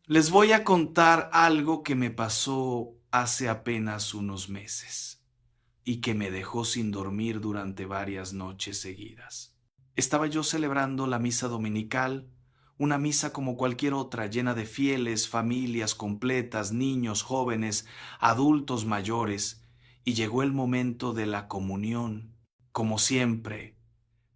Les voy a contar algo que me pasó hace apenas unos meses y que me dejó sin dormir durante varias noches seguidas. Estaba yo celebrando la misa dominical, una misa como cualquier otra, llena de fieles, familias completas, niños, jóvenes, adultos mayores, y llegó el momento de la comunión. Como siempre,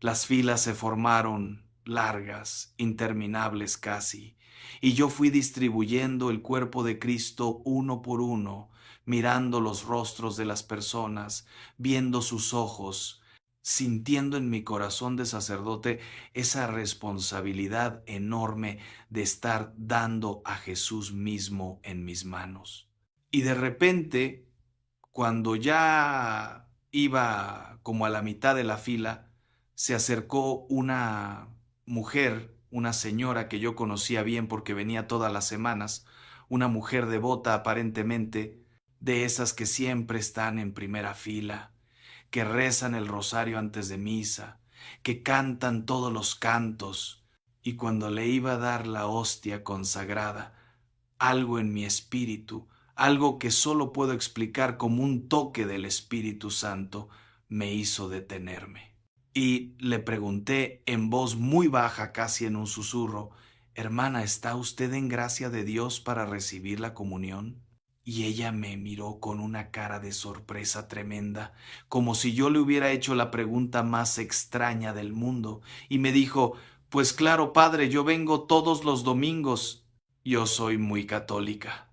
las filas se formaron largas, interminables casi, y yo fui distribuyendo el cuerpo de Cristo uno por uno, mirando los rostros de las personas, viendo sus ojos, sintiendo en mi corazón de sacerdote esa responsabilidad enorme de estar dando a Jesús mismo en mis manos. Y de repente, cuando ya iba como a la mitad de la fila, se acercó una mujer, una señora que yo conocía bien porque venía todas las semanas, una mujer devota aparentemente, de esas que siempre están en primera fila, que rezan el rosario antes de misa, que cantan todos los cantos, y cuando le iba a dar la hostia consagrada, algo en mi espíritu, algo que solo puedo explicar como un toque del Espíritu Santo, me hizo detenerme. Y le pregunté en voz muy baja, casi en un susurro, Hermana, ¿está usted en gracia de Dios para recibir la comunión? Y ella me miró con una cara de sorpresa tremenda, como si yo le hubiera hecho la pregunta más extraña del mundo, y me dijo, Pues claro, padre, yo vengo todos los domingos. Yo soy muy católica.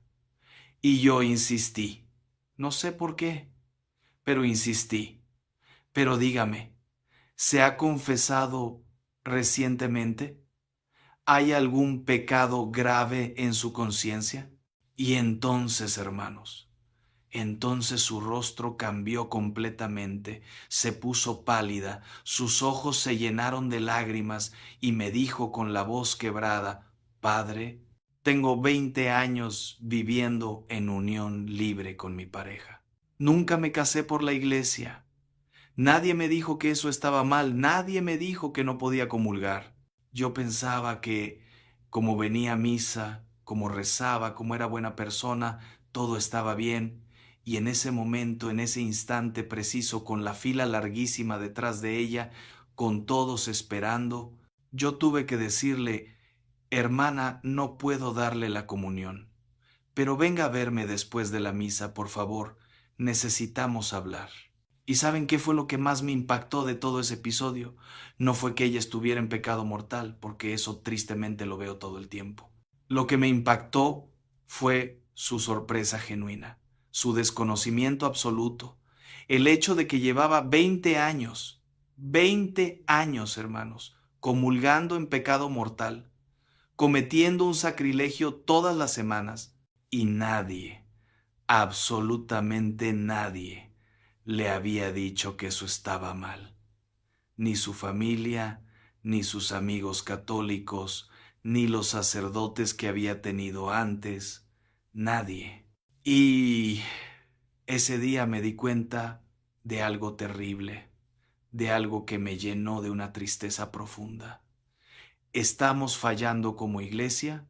Y yo insistí. No sé por qué, pero insistí. Pero dígame, ¿se ha confesado recientemente? ¿Hay algún pecado grave en su conciencia? Y entonces, hermanos, entonces su rostro cambió completamente, se puso pálida, sus ojos se llenaron de lágrimas y me dijo con la voz quebrada, Padre, tengo 20 años viviendo en unión libre con mi pareja. Nunca me casé por la iglesia. Nadie me dijo que eso estaba mal, nadie me dijo que no podía comulgar. Yo pensaba que como venía a misa, como rezaba, como era buena persona, todo estaba bien. Y en ese momento, en ese instante preciso, con la fila larguísima detrás de ella, con todos esperando, yo tuve que decirle, hermana, no puedo darle la comunión, pero venga a verme después de la misa, por favor, necesitamos hablar. ¿Y saben qué fue lo que más me impactó de todo ese episodio? No fue que ella estuviera en pecado mortal, porque eso tristemente lo veo todo el tiempo. Lo que me impactó fue su sorpresa genuina, su desconocimiento absoluto, el hecho de que llevaba 20 años, hermanos, comulgando en pecado mortal, cometiendo un sacrilegio todas las semanas, y nadie, absolutamente nadie, le había dicho que eso estaba mal. Ni su familia, ni sus amigos católicos, ni los sacerdotes que había tenido antes, nadie. Y ese día me di cuenta de algo terrible, de algo que me llenó de una tristeza profunda. Estamos fallando como iglesia,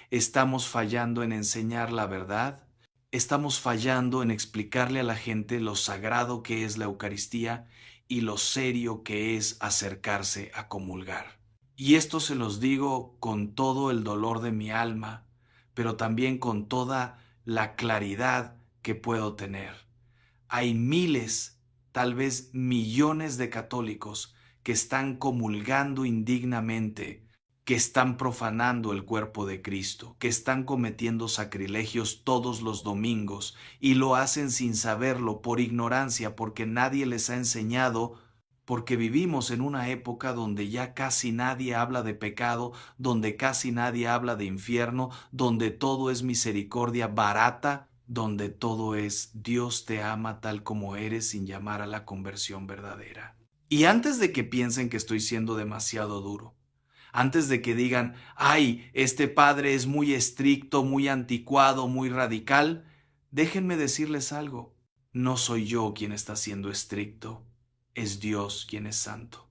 estamos fallando en enseñar la verdad, estamos fallando en explicarle a la gente lo sagrado que es la Eucaristía y lo serio que es acercarse a comulgar. Y esto se los digo con todo el dolor de mi alma, pero también con toda la claridad que puedo tener. Hay miles, tal vez millones de católicos que están comulgando indignamente, que están profanando el cuerpo de Cristo, que están cometiendo sacrilegios todos los domingos y lo hacen sin saberlo, por ignorancia, porque nadie les ha enseñado, porque vivimos en una época donde ya casi nadie habla de pecado, donde casi nadie habla de infierno, donde todo es misericordia barata, donde todo es Dios te ama tal como eres sin llamar a la conversión verdadera. Y antes de que piensen que estoy siendo demasiado duro, antes de que digan, ay, este padre es muy estricto, muy anticuado, muy radical, déjenme decirles algo. No soy yo quien está siendo estricto, es Dios quien es santo.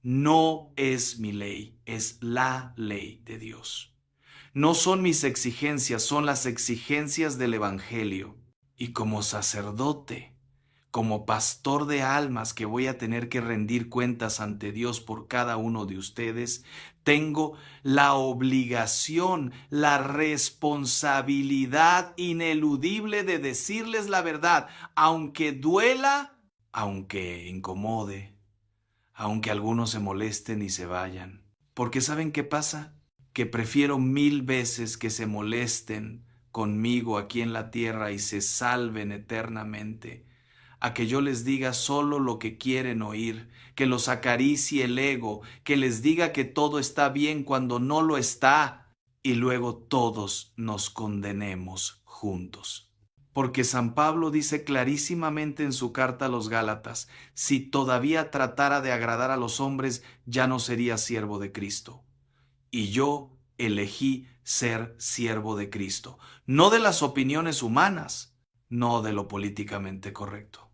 No es mi ley, es la ley de Dios. No son mis exigencias, son las exigencias del Evangelio. Y como sacerdote, como pastor de almas que voy a tener que rendir cuentas ante Dios por cada uno de ustedes, tengo la obligación, la responsabilidad ineludible de decirles la verdad, aunque duela, aunque incomode, aunque algunos se molesten y se vayan. Porque ¿saben qué pasa? Que prefiero 1000 veces que se molesten conmigo aquí en la tierra y se salven eternamente, a que yo les diga solo lo que quieren oír, que los acaricie el ego, que les diga que todo está bien cuando no lo está, y luego todos nos condenemos juntos. Porque San Pablo dice clarísimamente en su carta a los Gálatas, si todavía tratara de agradar a los hombres, ya no sería siervo de Cristo. Y yo elegí ser siervo de Cristo, no de las opiniones humanas, no de lo políticamente correcto,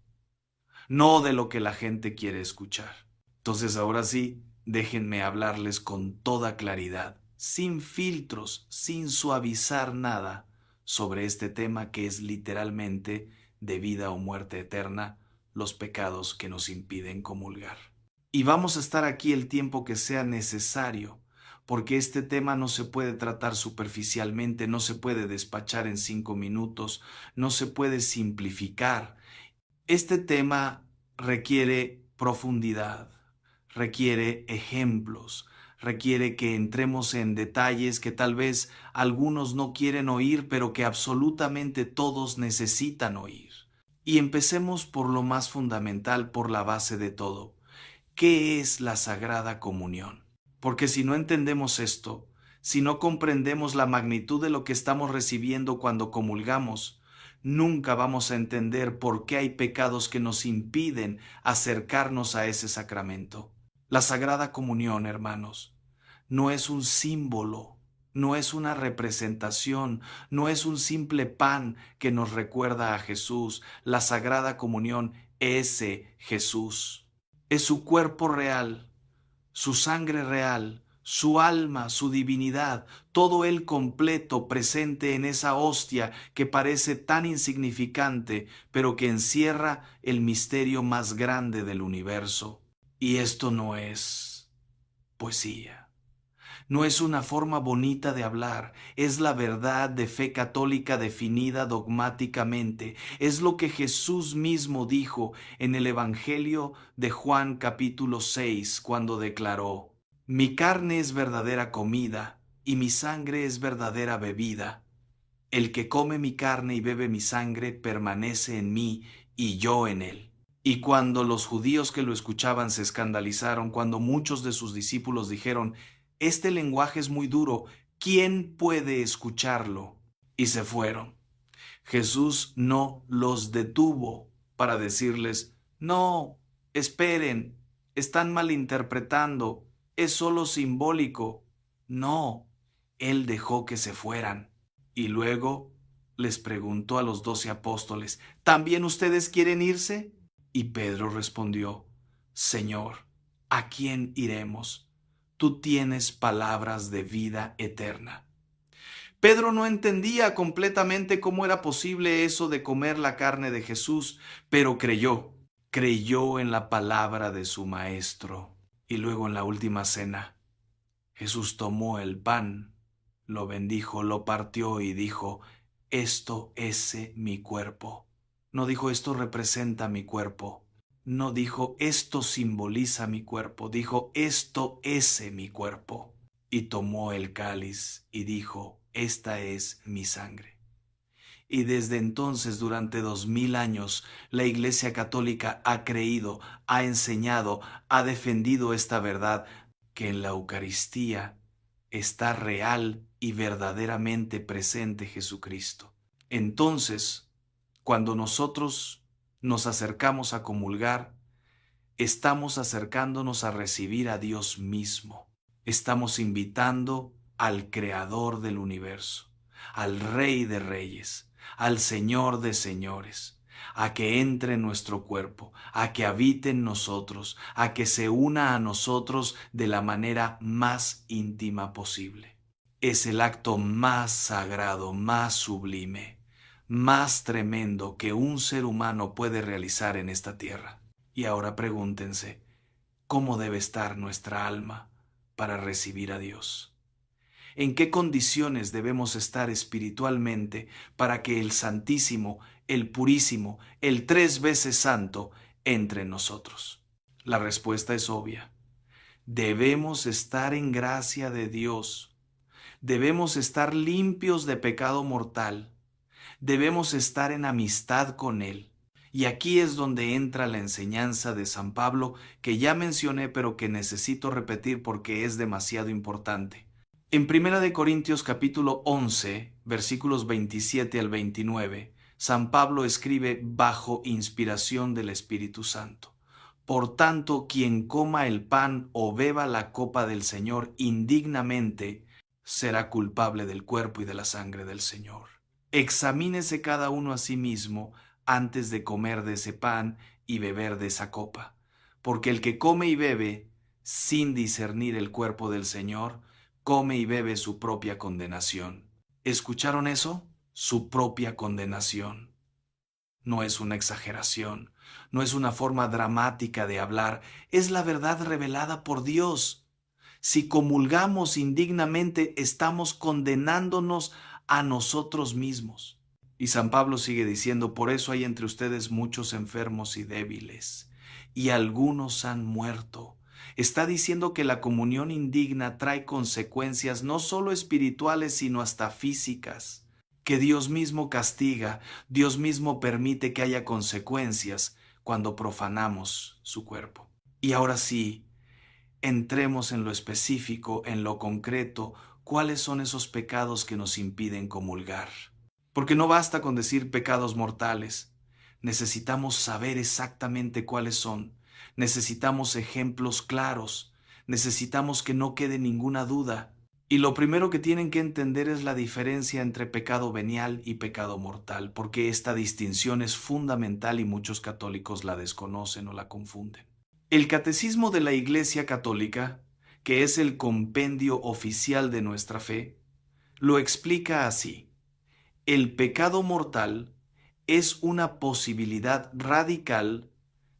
no de lo que la gente quiere escuchar. Entonces ahora sí, déjenme hablarles con toda claridad, sin filtros, sin suavizar nada, sobre este tema que es literalmente de vida o muerte eterna, los pecados que nos impiden comulgar. Y vamos a estar aquí el tiempo que sea necesario, porque este tema no se puede tratar superficialmente, no se puede despachar en 5 minutos, no se puede simplificar. Este tema requiere profundidad, requiere ejemplos, requiere que entremos en detalles que tal vez algunos no quieren oír, pero que absolutamente todos necesitan oír. Y empecemos por lo más fundamental, por la base de todo. ¿Qué es la Sagrada Comunión? Porque si no entendemos esto, si no comprendemos la magnitud de lo que estamos recibiendo cuando comulgamos, nunca vamos a entender por qué hay pecados que nos impiden acercarnos a ese sacramento. La Sagrada Comunión, hermanos, no es un símbolo, no es una representación, no es un simple pan que nos recuerda a Jesús. La Sagrada Comunión es Jesús. Es su cuerpo real, su sangre real, su alma, su divinidad, todo él completo presente en esa hostia que parece tan insignificante, pero que encierra el misterio más grande del universo. Y esto no es poesía. No es una forma bonita de hablar, es la verdad de fe católica definida dogmáticamente. Es lo que Jesús mismo dijo en el Evangelio de Juan capítulo 6, cuando declaró: Mi carne es verdadera comida y mi sangre es verdadera bebida. El que come mi carne y bebe mi sangre permanece en mí y yo en él. Y cuando los judíos que lo escuchaban se escandalizaron, cuando muchos de sus discípulos dijeron: Este lenguaje es muy duro, ¿quién puede escucharlo? Y se fueron. Jesús no los detuvo para decirles: No, esperen, están malinterpretando, es solo simbólico. No, Él dejó que se fueran. Y luego les preguntó a los 12 apóstoles: ¿También ustedes quieren irse? Y Pedro respondió: Señor, ¿a quién iremos? Tú tienes palabras de vida eterna. Pedro no entendía completamente cómo era posible eso de comer la carne de Jesús, pero creyó en la palabra de su maestro. Y luego en la última cena, Jesús tomó el pan, lo bendijo, lo partió y dijo: Esto es mi cuerpo. No dijo: esto representa mi cuerpo. No dijo: esto simboliza mi cuerpo. Dijo: esto es mi cuerpo. Y tomó el cáliz y dijo: esta es mi sangre. Y desde entonces, durante 2000 años, la Iglesia Católica ha creído, ha enseñado, ha defendido esta verdad, que en la Eucaristía está real y verdaderamente presente Jesucristo. Entonces, cuando nosotros nos acercamos a comulgar, estamos acercándonos a recibir a Dios mismo. Estamos invitando al Creador del universo, al Rey de Reyes, al Señor de Señores, a que entre en nuestro cuerpo, a que habite en nosotros, a que se una a nosotros de la manera más íntima posible. es el acto más sagrado, más sublime, más tremendo que un ser humano puede realizar en esta tierra. Y ahora pregúntense, ¿cómo debe estar nuestra alma para recibir a Dios? ¿En qué condiciones debemos estar espiritualmente para que el Santísimo, el Purísimo, el 3 veces Santo entre en nosotros? La respuesta es obvia. Debemos estar en gracia de Dios. Debemos estar limpios de pecado mortal. Debemos estar en amistad con Él. Y aquí es donde entra la enseñanza de San Pablo que ya mencioné pero que necesito repetir porque es demasiado importante. En 1 Corintios capítulo 11, versículos 27 al 29, San Pablo escribe bajo inspiración del Espíritu Santo. Por tanto, quien coma el pan o beba la copa del Señor indignamente, será culpable del cuerpo y de la sangre del Señor. Examínese cada uno a sí mismo antes de comer de ese pan y beber de esa copa, porque el que come y bebe sin discernir el cuerpo del Señor, come y bebe su propia condenación. ¿Escucharon eso? Su propia condenación. No es una exageración, no es una forma dramática de hablar, es la verdad revelada por Dios. Si comulgamos indignamente, estamos condenándonos a nosotros mismos. Y San Pablo sigue diciendo, por eso hay entre ustedes muchos enfermos y débiles, y algunos han muerto. Está diciendo que la comunión indigna trae consecuencias no solo espirituales, sino hasta físicas, que Dios mismo castiga, Dios mismo permite que haya consecuencias cuando profanamos su cuerpo. Y ahora sí, entremos en lo específico, en lo concreto, cuáles son esos pecados que nos impiden comulgar. Porque no basta con decir pecados mortales, necesitamos saber exactamente cuáles son, necesitamos ejemplos claros, necesitamos que no quede ninguna duda. Y lo primero que tienen que entender es la diferencia entre pecado venial y pecado mortal, porque esta distinción es fundamental y muchos católicos la desconocen o la confunden. El Catecismo de la Iglesia Católica, que es el compendio oficial de nuestra fe, lo explica así. El pecado mortal es una posibilidad radical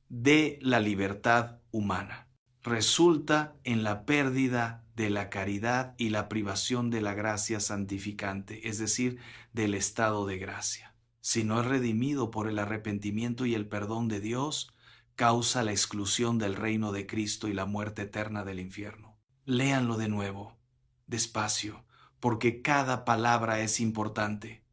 de la libertad humana. Resulta en la pérdida de la caridad y la privación de la gracia santificante, es decir, del estado de gracia. Si no es redimido por el arrepentimiento y el perdón de Dios, causa la exclusión del reino de Cristo y la muerte eterna del infierno. Léanlo de nuevo, despacio, porque cada palabra es importante.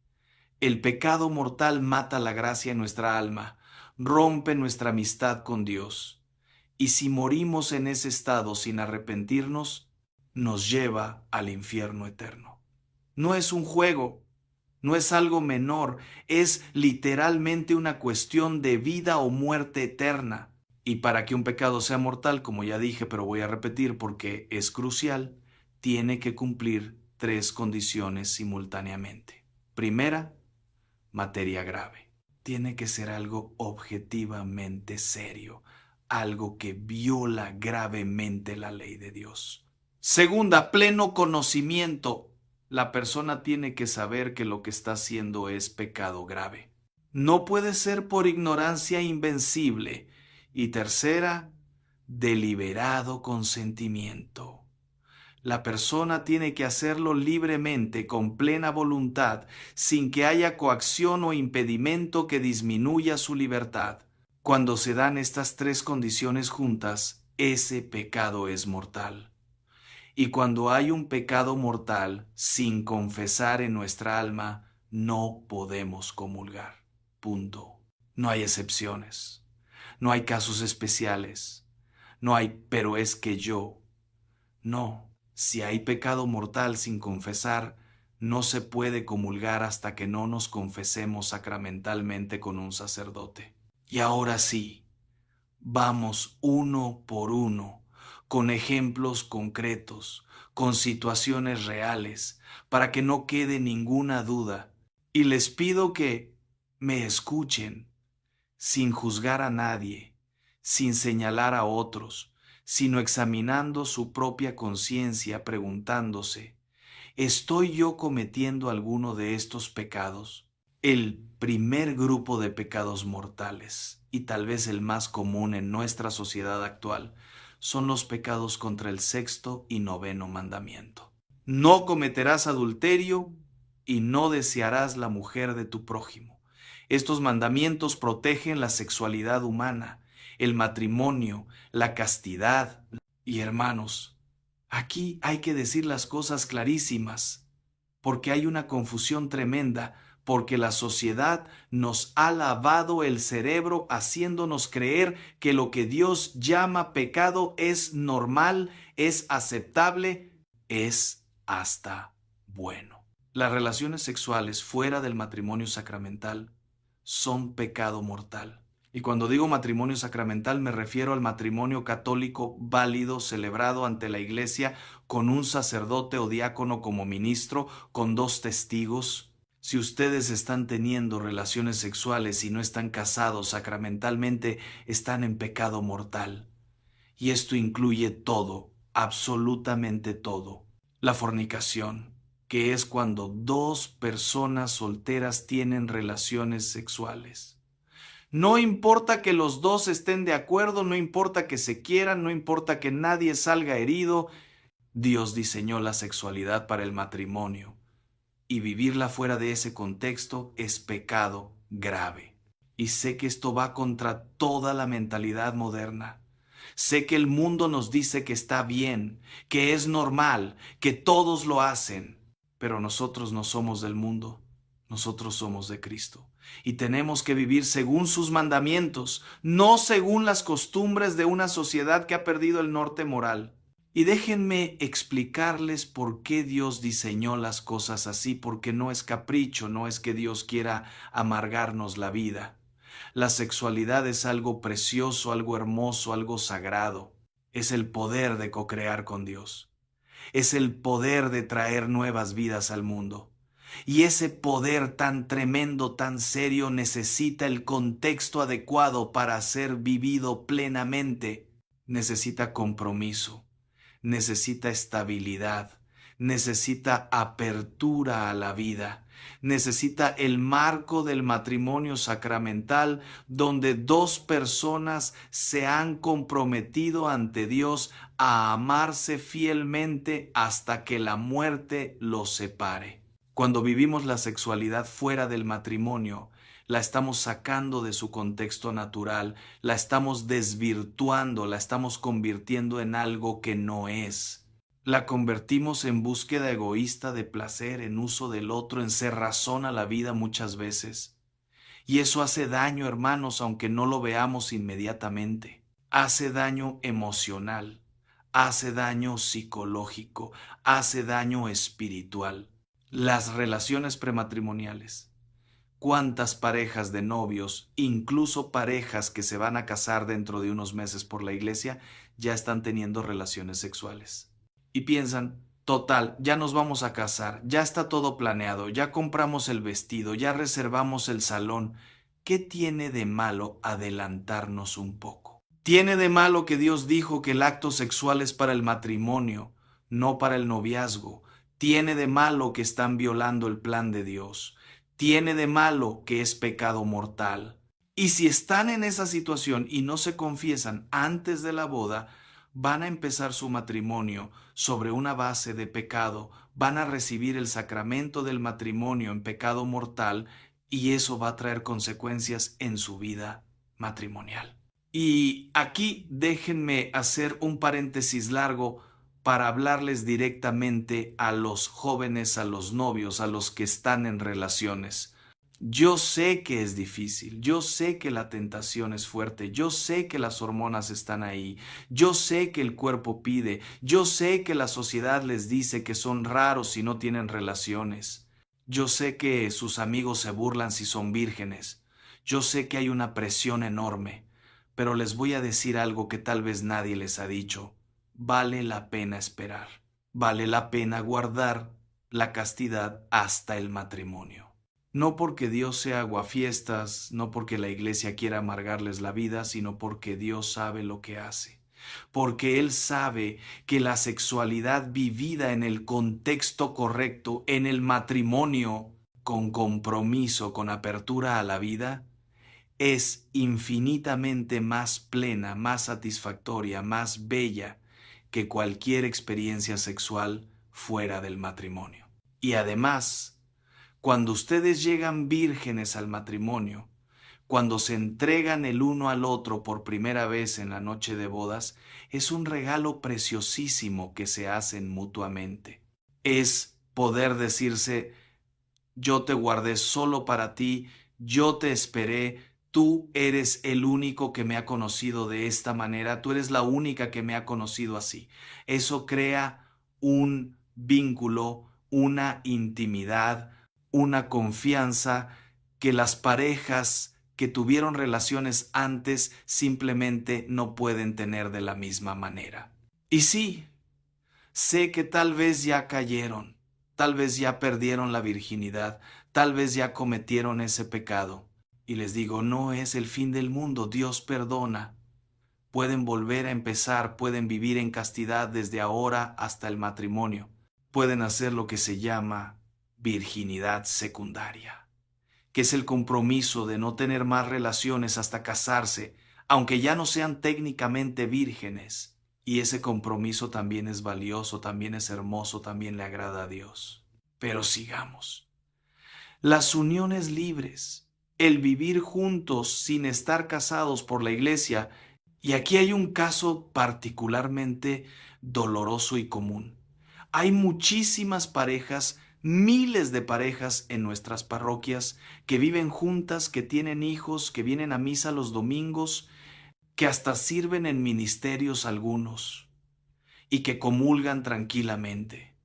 El pecado mortal mata la gracia en nuestra alma, rompe nuestra amistad con Dios. Y si morimos en ese estado sin arrepentirnos, nos lleva al infierno eterno. No es un juego, no es algo menor, es literalmente una cuestión de vida o muerte eterna. Y para que un pecado sea mortal, como ya dije, pero voy a repetir porque es crucial, tiene que cumplir 3 condiciones simultáneamente. Primera, materia grave. Tiene que ser algo objetivamente serio, algo que viola gravemente la ley de Dios. Segunda, pleno conocimiento. La persona tiene que saber que lo que está haciendo es pecado grave. No puede ser por ignorancia invencible. Y tercera, deliberado consentimiento. La persona tiene que hacerlo libremente, con plena voluntad, sin que haya coacción o impedimento que disminuya su libertad. Cuando se dan estas 3 condiciones juntas, ese pecado es mortal. Y cuando hay un pecado mortal, sin confesar en nuestra alma, no podemos comulgar. Punto. No hay excepciones. No hay casos especiales. No hay, pero es que yo. No. Si hay pecado mortal sin confesar, no se puede comulgar hasta que no nos confesemos sacramentalmente con un sacerdote. Y ahora sí, vamos uno por uno, con ejemplos concretos, con situaciones reales, para que no quede ninguna duda. Y les pido que me escuchen, sin juzgar a nadie, sin señalar a otros, sino examinando su propia conciencia, preguntándose, ¿Estoy yo cometiendo alguno de estos pecados? El primer grupo de pecados mortales, y tal vez el más común en nuestra sociedad actual, son los pecados contra el sexto y noveno mandamiento. No cometerás adulterio y no desearás la mujer de tu prójimo. Estos mandamientos protegen la sexualidad humana, el matrimonio, la castidad. Y hermanos, aquí hay que decir las cosas clarísimas, porque hay una confusión tremenda, porque la sociedad nos ha lavado el cerebro haciéndonos creer que lo que Dios llama pecado es normal, es aceptable, es hasta bueno. Las relaciones sexuales fuera del matrimonio sacramental son pecado mortal. Y cuando digo matrimonio sacramental me refiero al matrimonio católico válido, celebrado ante la iglesia, con un sacerdote o diácono como ministro, con 2 testigos. Si ustedes están teniendo relaciones sexuales y no están casados sacramentalmente, están en pecado mortal. Y esto incluye todo, absolutamente todo. La fornicación, que es cuando 2 personas solteras tienen relaciones sexuales. No importa que los 2 estén de acuerdo, no importa que se quieran, no importa que nadie salga herido, Dios diseñó la sexualidad para el matrimonio y vivirla fuera de ese contexto es pecado grave. Y sé que esto va contra toda la mentalidad moderna. Sé que el mundo nos dice que está bien, que es normal, que todos lo hacen, pero nosotros no somos del mundo, nosotros somos de Cristo. Y tenemos que vivir según sus mandamientos, no según las costumbres de una sociedad que ha perdido el norte moral. Y déjenme explicarles por qué Dios diseñó las cosas así, porque no es capricho, no es que Dios quiera amargarnos la vida. La sexualidad es algo precioso, algo hermoso, algo sagrado. Es el poder de co-crear con Dios. Es el poder de traer nuevas vidas al mundo. Y ese poder tan tremendo, tan serio, necesita el contexto adecuado para ser vivido plenamente. Necesita compromiso, necesita estabilidad, necesita apertura a la vida, necesita el marco del matrimonio sacramental donde 2 personas se han comprometido ante Dios a amarse fielmente hasta que la muerte los separe. Cuando vivimos la sexualidad fuera del matrimonio, la estamos sacando de su contexto natural, la estamos desvirtuando, la estamos convirtiendo en algo que no es. La convertimos en búsqueda egoísta de placer, en uso del otro, en cerrazón a la vida muchas veces. Y eso hace daño, hermanos, aunque no lo veamos inmediatamente. Hace daño emocional, hace daño psicológico, hace daño espiritual. Las relaciones prematrimoniales. ¿Cuántas parejas de novios, incluso parejas que se van a casar dentro de unos meses por la iglesia, ya están teniendo relaciones sexuales? Y piensan, total, ya nos vamos a casar, ya está todo planeado, ya compramos el vestido, ya reservamos el salón. ¿Qué tiene de malo adelantarnos un poco? ¿Tiene de malo que Dios dijo que el acto sexual es para el matrimonio, no para el noviazgo? ¿Tiene de malo que están violando el plan de Dios? ¿Tiene de malo que es pecado mortal? Y si están en esa situación y no se confiesan antes de la boda, van a empezar su matrimonio sobre una base de pecado, van a recibir el sacramento del matrimonio en pecado mortal y eso va a traer consecuencias en su vida matrimonial. Y aquí déjenme hacer un paréntesis largo para hablarles directamente a los jóvenes, a los novios, a los que están en relaciones. Yo sé que es difícil, yo sé que la tentación es fuerte, yo sé que las hormonas están ahí, yo sé que el cuerpo pide, yo sé que la sociedad les dice que son raros si no tienen relaciones, yo sé que sus amigos se burlan si son vírgenes, yo sé que hay una presión enorme, pero les voy a decir algo que tal vez nadie les ha dicho. Vale la pena esperar, vale la pena guardar la castidad hasta el matrimonio. No porque Dios sea aguafiestas, no porque la iglesia quiera amargarles la vida, sino porque Dios sabe lo que hace. porque Él sabe que la sexualidad vivida en el contexto correcto, en el matrimonio, con compromiso, con apertura a la vida, es infinitamente más plena, más satisfactoria, más bella que cualquier experiencia sexual fuera del matrimonio. Y además, cuando ustedes llegan vírgenes al matrimonio, cuando se entregan el uno al otro por primera vez en la noche de bodas, es un regalo preciosísimo que se hacen mutuamente. Es poder decirse, yo te guardé solo para ti, yo te esperé, tú eres el único que me ha conocido de esta manera, tú eres la única que me ha conocido así. Eso crea un vínculo, una intimidad, una confianza que las parejas que tuvieron relaciones antes simplemente no pueden tener de la misma manera. Y sí, sé que tal vez ya cayeron, tal vez ya perdieron la virginidad, tal vez ya cometieron ese pecado. Y les digo, no es el fin del mundo, Dios perdona. Pueden volver a empezar, pueden vivir en castidad desde ahora hasta el matrimonio. Pueden hacer lo que se llama virginidad secundaria, que es el compromiso de no tener más relaciones hasta casarse, aunque ya no sean técnicamente vírgenes. Y ese compromiso también es valioso, también es hermoso, también le agrada a Dios. Pero sigamos. Las uniones libres, el vivir juntos sin estar casados por la iglesia, y aquí hay un caso particularmente doloroso y común. Hay muchísimas parejas, miles de parejas en nuestras parroquias que viven juntas, que tienen hijos, que vienen a misa los domingos, que hasta sirven en ministerios algunos y que comulgan tranquilamente.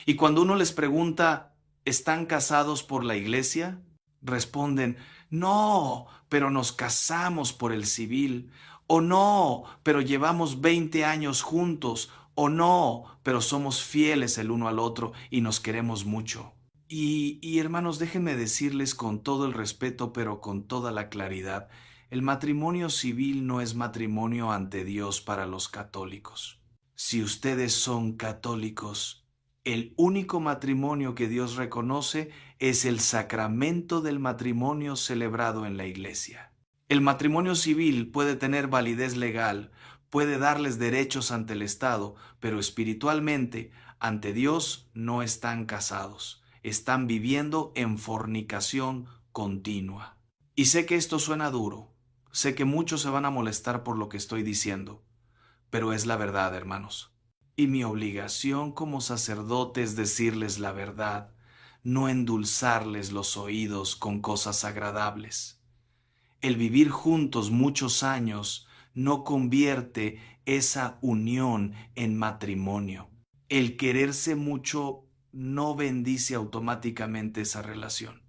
Y cuando uno les pregunta, ¿están casados por la iglesia? Responden, no, pero nos casamos por el civil, o no, pero llevamos 20 años juntos, o no, pero somos fieles el uno al otro y nos queremos mucho. Y hermanos, déjenme decirles con todo el respeto, pero con toda la claridad, el matrimonio civil no es matrimonio ante Dios para los católicos. Si ustedes son católicos, el único matrimonio que Dios reconoce es el sacramento del matrimonio celebrado en la iglesia. El matrimonio civil puede tener validez legal, puede darles derechos ante el Estado, pero espiritualmente, ante Dios, no están casados. Están viviendo en fornicación continua. Y sé que esto suena duro, sé que muchos se van a molestar por lo que estoy diciendo, pero es la verdad, hermanos. Y mi obligación como sacerdote es decirles la verdad, no endulzarles los oídos con cosas agradables. El vivir juntos muchos años no convierte esa unión en matrimonio. El quererse mucho no bendice automáticamente esa relación.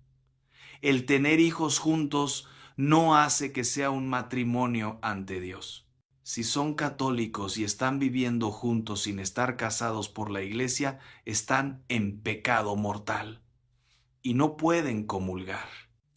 El tener hijos juntos no hace que sea un matrimonio ante Dios. Si son católicos y están viviendo juntos sin estar casados por la iglesia, están en pecado mortal y no pueden comulgar.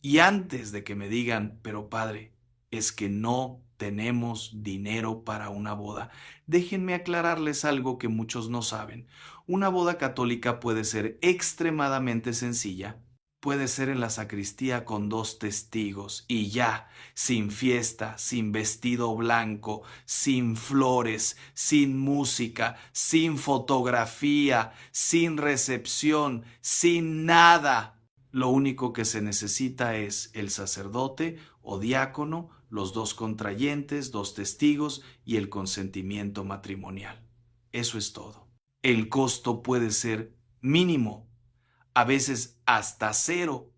Y antes de que me digan, pero padre, es que no tenemos dinero para una boda, déjenme aclararles algo que muchos no saben. Una boda católica puede ser extremadamente sencilla. Puede ser en la sacristía con 2 testigos y ya, sin fiesta, sin vestido blanco, sin flores, sin música, sin fotografía, sin recepción, sin nada. Lo único que se necesita es el sacerdote o diácono, los 2 contrayentes, 2 testigos y el consentimiento matrimonial. Eso es todo. El costo puede ser mínimo, a veces hasta cero,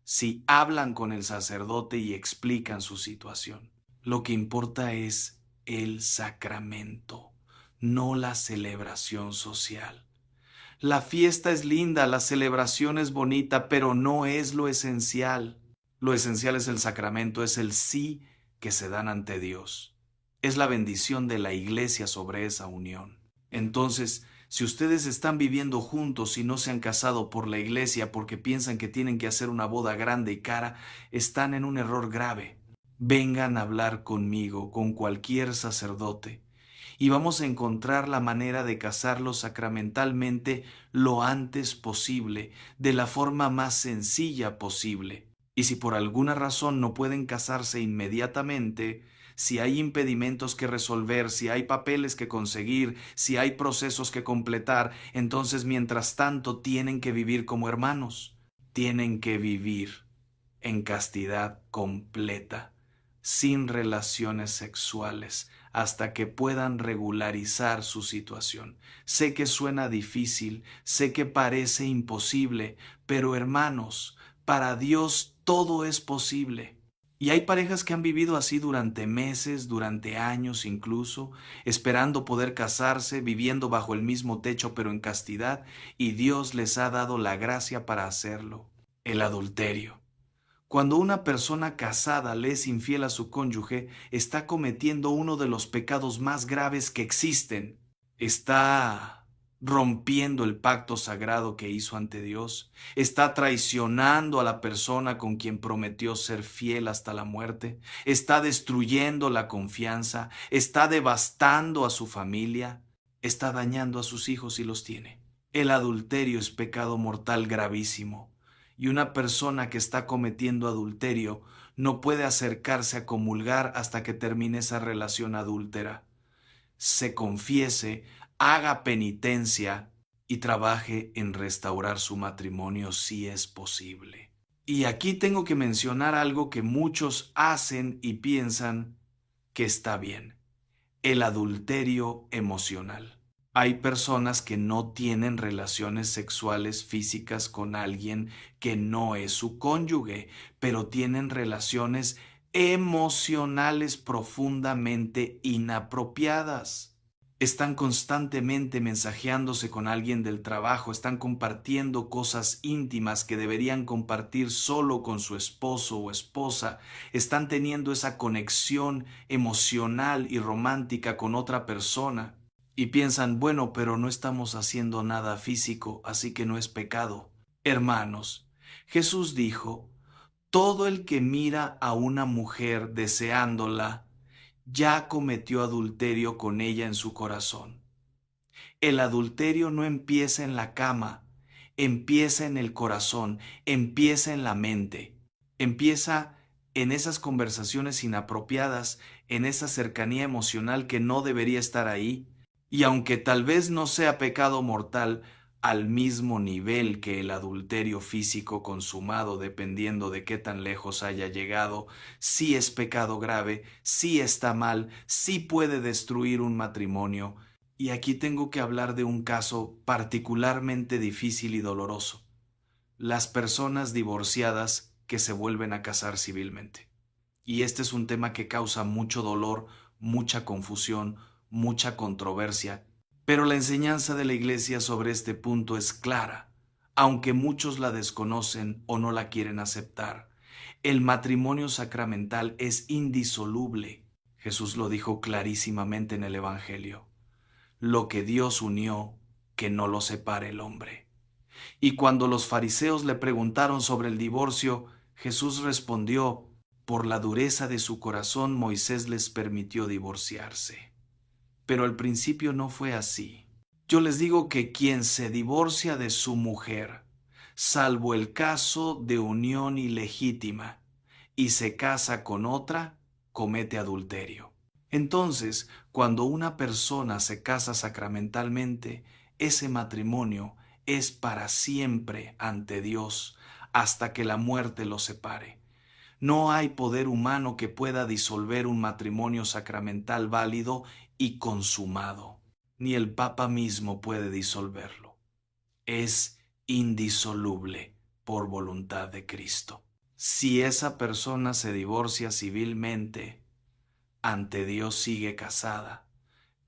si hablan con el sacerdote y explican su situación. Lo que importa es el sacramento, no la celebración social. La fiesta es linda, la celebración es bonita, pero no es lo esencial. Lo esencial es el sacramento, es el sí que se dan ante Dios. Es la bendición de la iglesia sobre esa unión. Entonces, si ustedes están viviendo juntos y no se han casado por la iglesia porque piensan que tienen que hacer una boda grande y cara, están en un error grave. vengan a hablar conmigo, con cualquier sacerdote, y vamos a encontrar la manera de casarlos sacramentalmente lo antes posible, de la forma más sencilla posible. Y si por alguna razón no pueden casarse inmediatamente, si hay impedimentos que resolver, si hay papeles que conseguir, si hay procesos que completar, entonces mientras tanto tienen que vivir como hermanos, tienen que vivir en castidad completa, sin relaciones sexuales, hasta que puedan regularizar su situación. Sé que suena difícil, sé que parece imposible, pero hermanos, para Dios todo es posible. Y hay parejas que han vivido así durante meses, durante años incluso, esperando poder casarse, viviendo bajo el mismo techo pero en castidad, y Dios les ha dado la gracia para hacerlo. El adulterio. Cuando una persona casada le es infiel a su cónyuge, está cometiendo uno de los pecados más graves que existen. Está rompiendo el pacto sagrado que hizo ante Dios. Está traicionando a la persona con quien prometió ser fiel hasta la muerte. Está destruyendo la confianza. Está devastando a su familia. Está dañando a sus hijos si los tiene. El adulterio es pecado mortal gravísimo. Y una persona que está cometiendo adulterio no puede acercarse a comulgar hasta que termine esa relación adúltera. Se confiese, haga penitencia y trabaje en restaurar su matrimonio si es posible. Y aquí tengo que mencionar algo que muchos hacen y piensan que está bien: el adulterio emocional. Hay personas que no tienen relaciones sexuales físicas con alguien que no es su cónyuge, pero tienen relaciones emocionales profundamente inapropiadas. Están constantemente mensajeándose con alguien del trabajo, están compartiendo cosas íntimas que deberían compartir solo con su esposo o esposa, están teniendo esa conexión emocional y romántica con otra persona y piensan, bueno, pero no estamos haciendo nada físico, así que no es pecado. Hermanos, Jesús dijo: todo el que mira a una mujer deseándola, ya cometió adulterio con ella en su corazón. El adulterio no empieza en la cama, empieza en el corazón, empieza en la mente, empieza en esas conversaciones inapropiadas, en esa cercanía emocional que no debería estar ahí. Y aunque tal vez no sea pecado mortal al mismo nivel que el adulterio físico consumado, dependiendo de qué tan lejos haya llegado, sí es pecado grave, sí está mal, sí puede destruir un matrimonio. Y aquí tengo que hablar de un caso particularmente difícil y doloroso: las personas divorciadas que se vuelven a casar civilmente. Y este es un tema que causa mucho dolor, mucha confusión, mucha controversia, pero la enseñanza de la Iglesia sobre este punto es clara, aunque muchos la desconocen o no la quieren aceptar. El matrimonio sacramental es indisoluble. Jesús lo dijo clarísimamente en el Evangelio: lo que Dios unió, que no lo separe el hombre. Y cuando los fariseos le preguntaron sobre el divorcio, Jesús respondió: por la dureza de su corazón Moisés les permitió divorciarse. Pero al principio no fue así. Yo les digo que quien se divorcia de su mujer, salvo el caso de unión ilegítima, y se casa con otra, comete adulterio. Entonces, cuando una persona se casa sacramentalmente, ese matrimonio es para siempre ante Dios, hasta que la muerte los separe. No hay poder humano que pueda disolver un matrimonio sacramental válido y consumado. Ni el Papa mismo puede disolverlo. Es indisoluble por voluntad de Cristo. Si esa persona se divorcia civilmente, ante Dios sigue casada.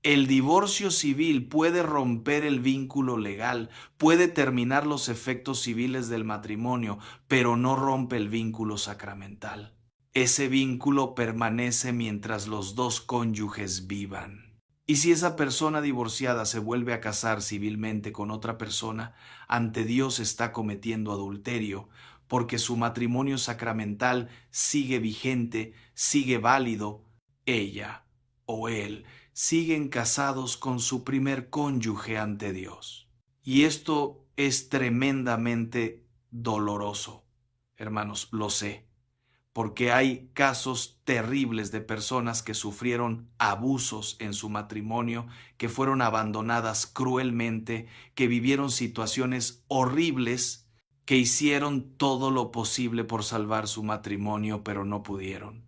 El divorcio civil puede romper el vínculo legal, puede terminar los efectos civiles del matrimonio, pero no rompe el vínculo sacramental. Ese vínculo permanece mientras los dos cónyuges vivan. Y si esa persona divorciada se vuelve a casar civilmente con otra persona, ante Dios está cometiendo adulterio, porque su matrimonio sacramental sigue vigente, sigue válido, ella o él siguen casados con su primer cónyuge ante Dios. Y esto es tremendamente doloroso, hermanos, lo sé, porque hay casos terribles de personas que sufrieron abusos en su matrimonio, que fueron abandonadas cruelmente, que vivieron situaciones horribles, que hicieron todo lo posible por salvar su matrimonio, pero no pudieron.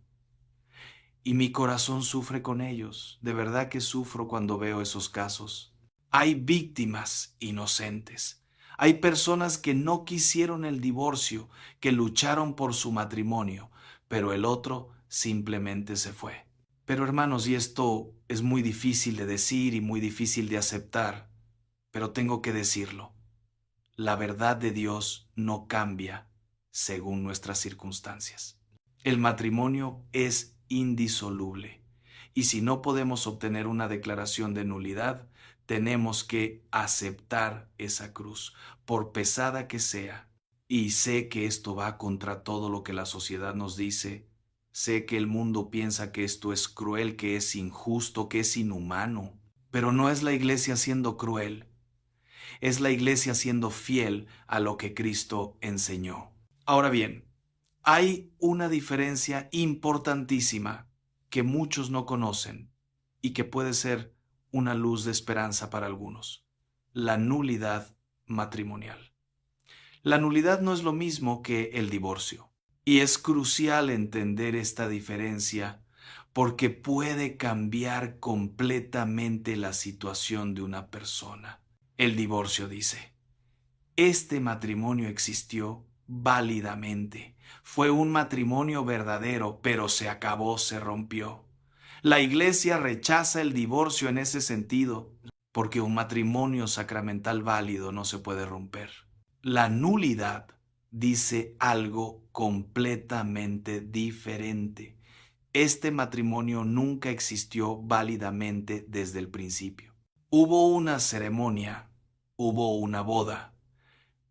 Y mi corazón sufre con ellos, de verdad que sufro cuando veo esos casos. Hay víctimas inocentes. Hay personas que no quisieron el divorcio, que lucharon por su matrimonio, pero el otro simplemente se fue. Pero hermanos, y esto es muy difícil de decir y muy difícil de aceptar, pero tengo que decirlo. La verdad de Dios no cambia según nuestras circunstancias. El matrimonio es indisoluble y si no podemos obtener una declaración de nulidad, tenemos que aceptar esa cruz, por pesada que sea. Y sé que esto va contra todo lo que la sociedad nos dice. Sé que el mundo piensa que esto es cruel, que es injusto, que es inhumano. Pero no es la iglesia siendo cruel, es la iglesia siendo fiel a lo que Cristo enseñó. Ahora bien, hay una diferencia importantísima que muchos no conocen y que puede ser una luz de esperanza para algunos: la nulidad matrimonial. La nulidad no es lo mismo que el divorcio, y es crucial entender esta diferencia porque puede cambiar completamente la situación de una persona. El divorcio dice: este matrimonio existió válidamente. Fue un matrimonio verdadero, pero se acabó, se rompió. La iglesia rechaza el divorcio en ese sentido, porque un matrimonio sacramental válido no se puede romper. La nulidad dice algo completamente diferente. Este matrimonio nunca existió válidamente desde el principio. Hubo una ceremonia, hubo una boda,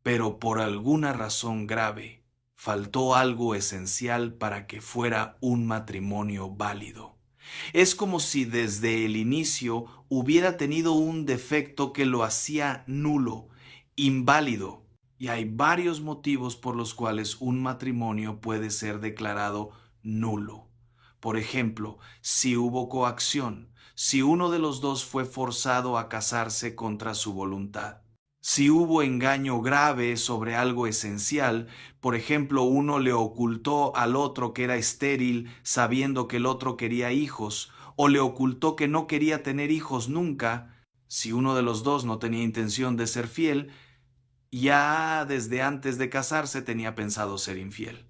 pero por alguna razón grave faltó algo esencial para que fuera un matrimonio válido. Es como si desde el inicio hubiera tenido un defecto que lo hacía nulo, inválido. Y hay varios motivos por los cuales un matrimonio puede ser declarado nulo. Por ejemplo, si hubo coacción, si uno de los dos fue forzado a casarse contra su voluntad, si hubo engaño grave sobre algo esencial, por ejemplo, uno le ocultó al otro que era estéril sabiendo que el otro quería hijos, o le ocultó que no quería tener hijos nunca, si uno de los dos no tenía intención de ser fiel, ya desde antes de casarse tenía pensado ser infiel.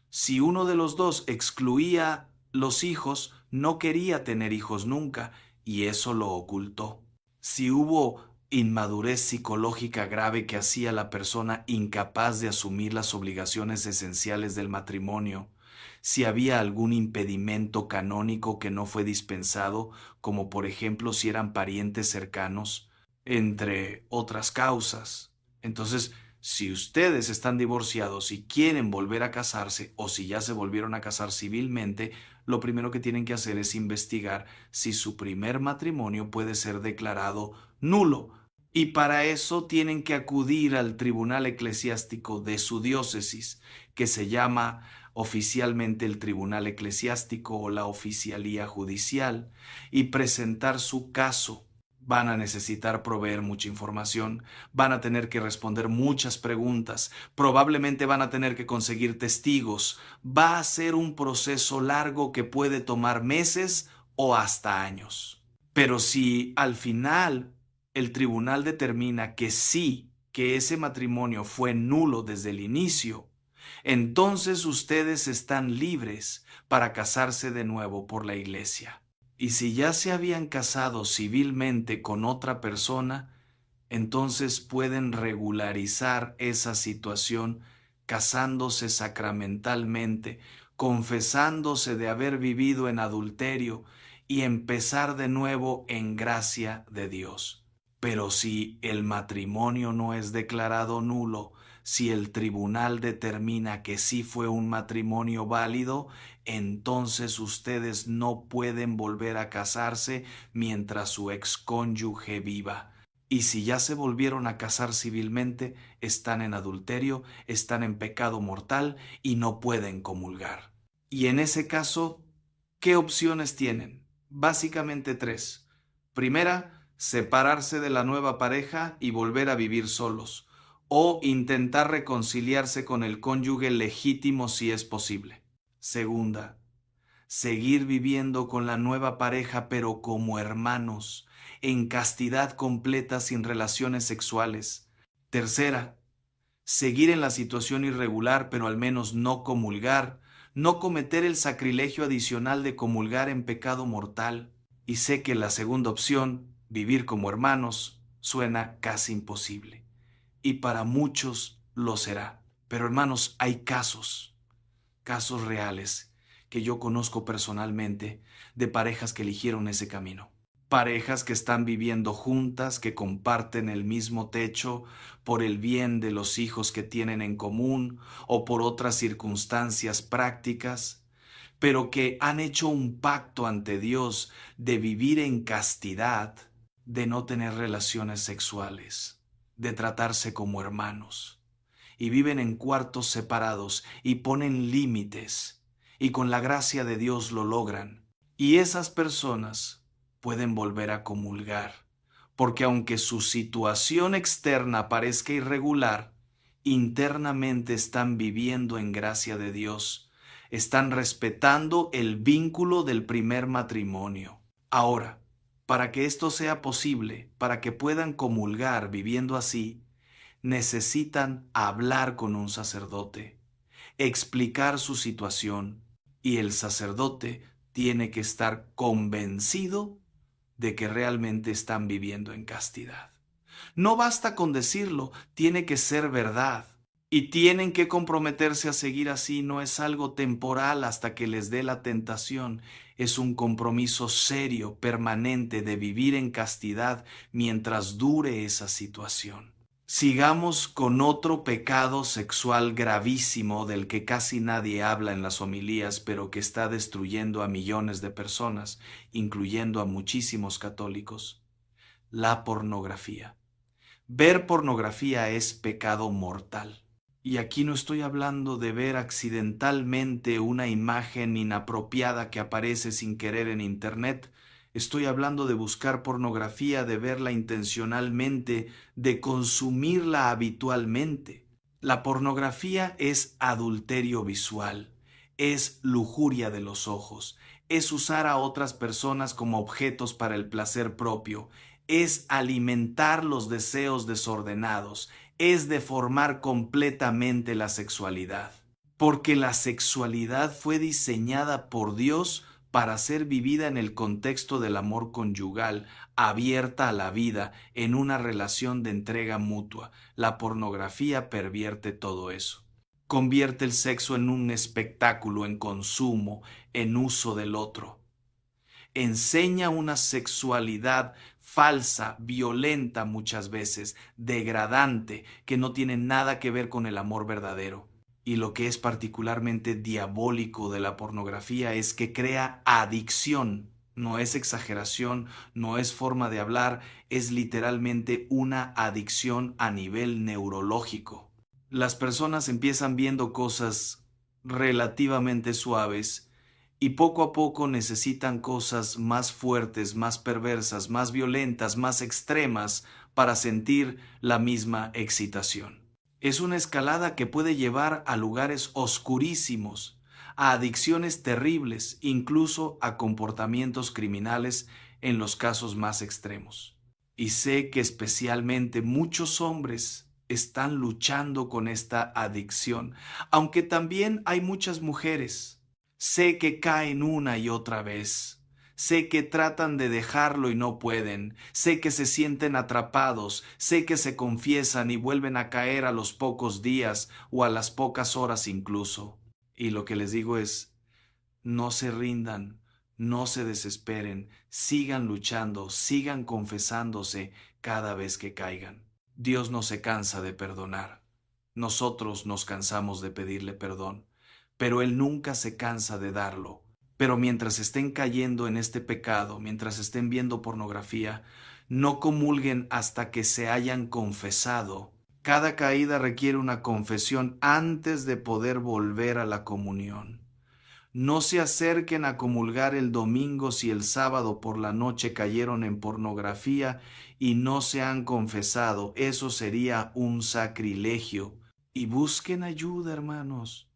Si uno de los dos excluía los hijos, no quería tener hijos nunca, y eso lo ocultó. Si hubo inmadurez psicológica grave que hacía a la persona incapaz de asumir las obligaciones esenciales del matrimonio, si había algún impedimento canónico que no fue dispensado, como por ejemplo si eran parientes cercanos, entre otras causas. Entonces, si ustedes están divorciados y quieren volver a casarse, o si ya se volvieron a casar civilmente, lo primero que tienen que hacer es investigar si su primer matrimonio puede ser declarado nulo. Y para eso tienen que acudir al tribunal eclesiástico de su diócesis, que se llama oficialmente el tribunal eclesiástico o la oficialía judicial, y presentar su caso. Van a necesitar proveer mucha información, van a tener que responder muchas preguntas, probablemente van a tener que conseguir testigos. Va a ser un proceso largo que puede tomar meses o hasta años. Pero si al final el tribunal determina que sí, que ese matrimonio fue nulo desde el inicio, entonces ustedes están libres para casarse de nuevo por la iglesia. Y si ya se habían casado civilmente con otra persona, entonces pueden regularizar esa situación casándose sacramentalmente, confesándose de haber vivido en adulterio y empezar de nuevo en gracia de Dios. Pero si el matrimonio no es declarado nulo, si el tribunal determina que sí fue un matrimonio válido, entonces ustedes no pueden volver a casarse mientras su excónyuge viva. Y si ya se volvieron a casar civilmente, están en adulterio, están en pecado mortal y no pueden comulgar. Y en ese caso, ¿qué opciones tienen? Básicamente tres. Primera, separarse de la nueva pareja y volver a vivir solos, o intentar reconciliarse con el cónyuge legítimo si es posible. Segunda, seguir viviendo con la nueva pareja pero como hermanos, en castidad completa sin relaciones sexuales. Tercera, seguir en la situación irregular pero al menos no comulgar, no cometer el sacrilegio adicional de comulgar en pecado mortal. Y sé que la segunda opción, vivir como hermanos, suena casi imposible. Y para muchos lo será. Pero hermanos, hay casos reales que yo conozco personalmente de parejas que eligieron ese camino. Parejas que están viviendo juntas, que comparten el mismo techo por el bien de los hijos que tienen en común o por otras circunstancias prácticas, pero que han hecho un pacto ante Dios de vivir en castidad, de no tener relaciones sexuales, de tratarse como hermanos, y viven en cuartos separados y ponen límites, y con la gracia de Dios lo logran. Y esas personas pueden volver a comulgar, porque aunque su situación externa parezca irregular, internamente están viviendo en gracia de Dios, están respetando el vínculo del primer matrimonio. Ahora, para que esto sea posible, para que puedan comulgar viviendo así, necesitan hablar con un sacerdote, explicar su situación, y el sacerdote tiene que estar convencido de que realmente están viviendo en castidad. No basta con decirlo, tiene que ser verdad. Y tienen que comprometerse a seguir así, no es algo temporal hasta que les dé la tentación, es un compromiso serio, permanente, de vivir en castidad mientras dure esa situación. Sigamos con otro pecado sexual gravísimo del que casi nadie habla en las homilías, pero que está destruyendo a millones de personas, incluyendo a muchísimos católicos: la pornografía. Ver pornografía es pecado mortal. Y aquí no estoy hablando de ver accidentalmente una imagen inapropiada que aparece sin querer en Internet. Estoy hablando de buscar pornografía, de verla intencionalmente, de consumirla habitualmente. La pornografía es adulterio visual, es lujuria de los ojos, es usar a otras personas como objetos para el placer propio, es alimentar los deseos desordenados, es deformar completamente la sexualidad. Porque la sexualidad fue diseñada por Dios para ser vivida en el contexto del amor conyugal, abierta a la vida, en una relación de entrega mutua. La pornografía pervierte todo eso. Convierte el sexo en un espectáculo, en consumo, en uso del otro. Enseña una sexualidad falsa, violenta muchas veces, degradante, que no tiene nada que ver con el amor verdadero. Y lo que es particularmente diabólico de la pornografía es que crea adicción. No es exageración, no es forma de hablar, es literalmente una adicción a nivel neurológico. Las personas empiezan viendo cosas relativamente suaves y poco a poco necesitan cosas más fuertes, más perversas, más violentas, más extremas para sentir la misma excitación. Es una escalada que puede llevar a lugares oscurísimos, a adicciones terribles, incluso a comportamientos criminales en los casos más extremos. Y sé que especialmente muchos hombres están luchando con esta adicción, aunque también hay muchas mujeres. Sé que caen una y otra vez. Sé que tratan de dejarlo y no pueden. Sé que se sienten atrapados. Sé que se confiesan y vuelven a caer a los pocos días o a las pocas horas incluso. Y lo que les digo es: no se rindan, no se desesperen, sigan luchando, sigan confesándose cada vez que caigan. Dios no se cansa de perdonar. Nosotros nos cansamos de pedirle perdón, pero Él nunca se cansa de darlo. Pero mientras estén cayendo en este pecado, mientras estén viendo pornografía, no comulguen hasta que se hayan confesado. Cada caída requiere una confesión antes de poder volver a la comunión. No se acerquen a comulgar el domingo si el sábado por la noche cayeron en pornografía y no se han confesado. Eso sería un sacrilegio. Y busquen ayuda, hermanos.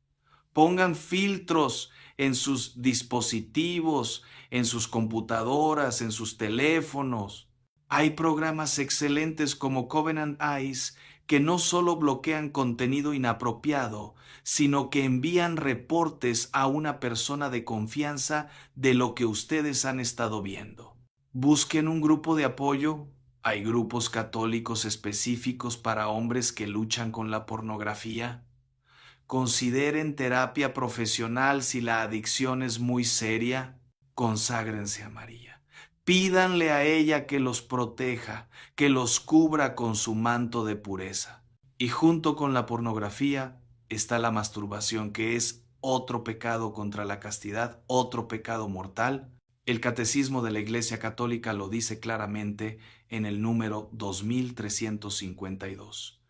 Pongan filtros en sus dispositivos, en sus computadoras, en sus teléfonos. Hay programas excelentes como Covenant Eyes que no solo bloquean contenido inapropiado, sino que envían reportes a una persona de confianza de lo que ustedes han estado viendo. Busquen un grupo de apoyo. Hay grupos católicos específicos para hombres que luchan con la pornografía. Consideren terapia profesional si la adicción es muy seria. Conságrense a María. Pídanle a ella que los proteja, que los cubra con su manto de pureza. Y junto con la pornografía está la masturbación, que es otro pecado contra la castidad, otro pecado mortal. El Catecismo de la Iglesia Católica lo dice claramente en el número 2352.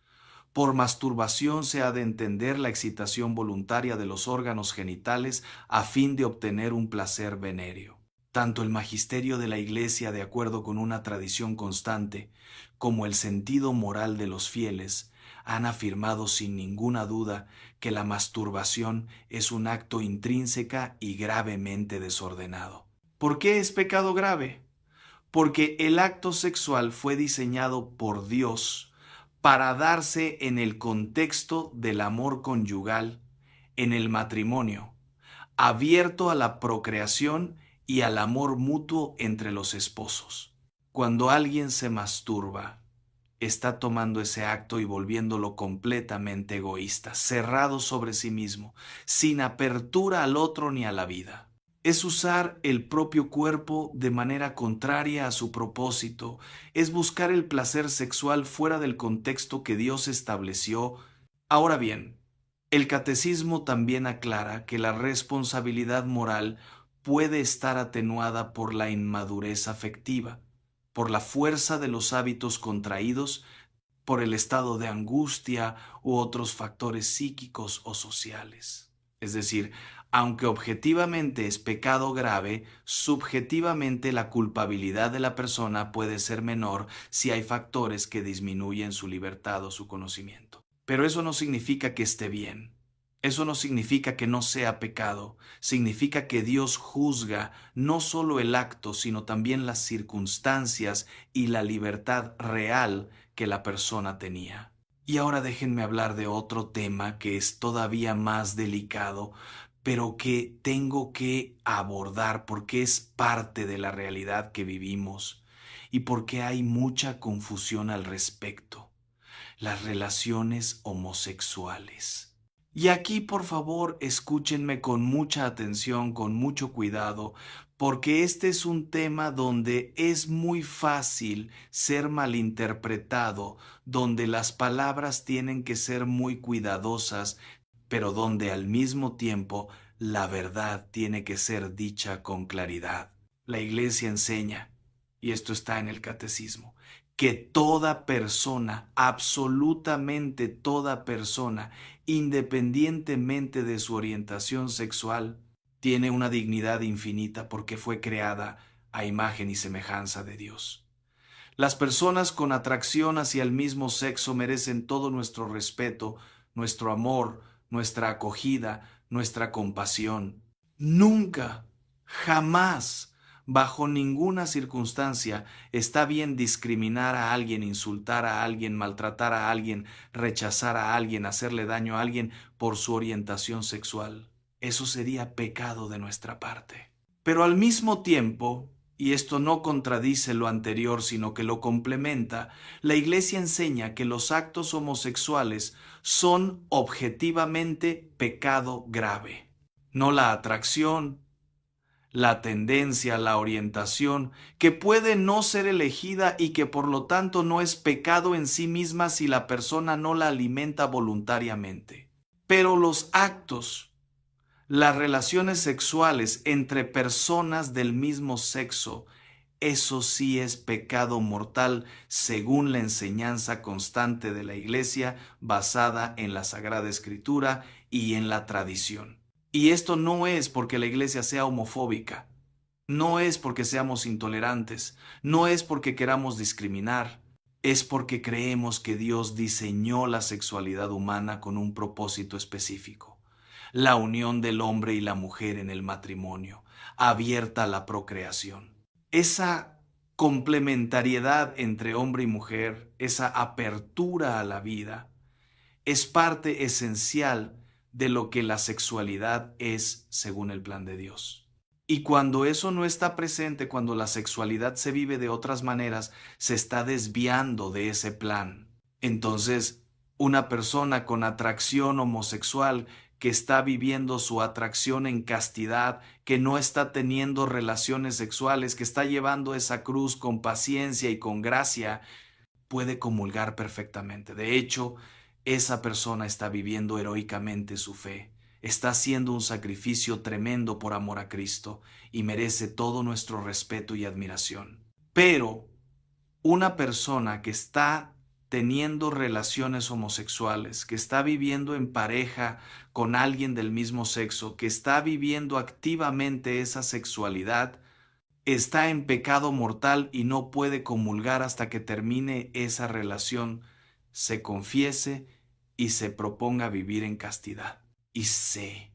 Por masturbación se ha de entender la excitación voluntaria de los órganos genitales a fin de obtener un placer venéreo. Tanto el magisterio de la Iglesia, de acuerdo con una tradición constante, como el sentido moral de los fieles, han afirmado sin ninguna duda que la masturbación es un acto intrínseca y gravemente desordenado. ¿Por qué es pecado grave? Porque el acto sexual fue diseñado por Dios para darse en el contexto del amor conyugal, en el matrimonio, abierto a la procreación y al amor mutuo entre los esposos. Cuando alguien se masturba, está tomando ese acto y volviéndolo completamente egoísta, cerrado sobre sí mismo, sin apertura al otro ni a la vida. Es usar el propio cuerpo de manera contraria a su propósito, es buscar el placer sexual fuera del contexto que Dios estableció. Ahora bien, el catecismo también aclara que la responsabilidad moral puede estar atenuada por la inmadurez afectiva, por la fuerza de los hábitos contraídos, por el estado de angustia u otros factores psíquicos o sociales. Es decir, aunque objetivamente es pecado grave, subjetivamente la culpabilidad de la persona puede ser menor si hay factores que disminuyen su libertad o su conocimiento. Pero eso no significa que esté bien. Eso no significa que no sea pecado. Significa que Dios juzga no solo el acto, sino también las circunstancias y la libertad real que la persona tenía. Y ahora déjenme hablar de otro tema que es todavía más delicado, pero que tengo que abordar porque es parte de la realidad que vivimos y porque hay mucha confusión al respecto: las relaciones homosexuales. Y aquí, por favor, escúchenme con mucha atención, con mucho cuidado, porque este es un tema donde es muy fácil ser malinterpretado, donde las palabras tienen que ser muy cuidadosas, pero donde al mismo tiempo la verdad tiene que ser dicha con claridad. La Iglesia enseña, y esto está en el Catecismo, que toda persona, absolutamente toda persona, independientemente de su orientación sexual, tiene una dignidad infinita porque fue creada a imagen y semejanza de Dios. Las personas con atracción hacia el mismo sexo merecen todo nuestro respeto, nuestro amor, nuestra acogida, nuestra compasión. Nunca, jamás, bajo ninguna circunstancia, está bien discriminar a alguien, insultar a alguien, maltratar a alguien, rechazar a alguien, hacerle daño a alguien por su orientación sexual. Eso sería pecado de nuestra parte. Pero al mismo tiempo, y esto no contradice lo anterior, sino que lo complementa, la Iglesia enseña que los actos homosexuales son objetivamente pecado grave. No la atracción, la tendencia, la orientación, que puede no ser elegida y que por lo tanto no es pecado en sí misma si la persona no la alimenta voluntariamente. Pero los actos, las relaciones sexuales entre personas del mismo sexo, eso sí es pecado mortal según la enseñanza constante de la Iglesia basada en la Sagrada Escritura y en la tradición. Y esto no es porque la Iglesia sea homofóbica, no es porque seamos intolerantes, no es porque queramos discriminar, es porque creemos que Dios diseñó la sexualidad humana con un propósito específico: la unión del hombre y la mujer en el matrimonio, abierta a la procreación. Esa complementariedad entre hombre y mujer, esa apertura a la vida, es parte esencial de lo que la sexualidad es según el plan de Dios. Y cuando eso no está presente, cuando la sexualidad se vive de otras maneras, se está desviando de ese plan. Entonces, una persona con atracción homosexual que está viviendo su atracción en castidad, que no está teniendo relaciones sexuales, que está llevando esa cruz con paciencia y con gracia, puede comulgar perfectamente. De hecho, esa persona está viviendo heroicamente su fe, está haciendo un sacrificio tremendo por amor a Cristo y merece todo nuestro respeto y admiración. Pero una persona que está teniendo relaciones homosexuales, que está viviendo en pareja con alguien del mismo sexo, que está viviendo activamente esa sexualidad, está en pecado mortal y no puede comulgar hasta que termine esa relación, se confiese y se proponga vivir en castidad. Y sé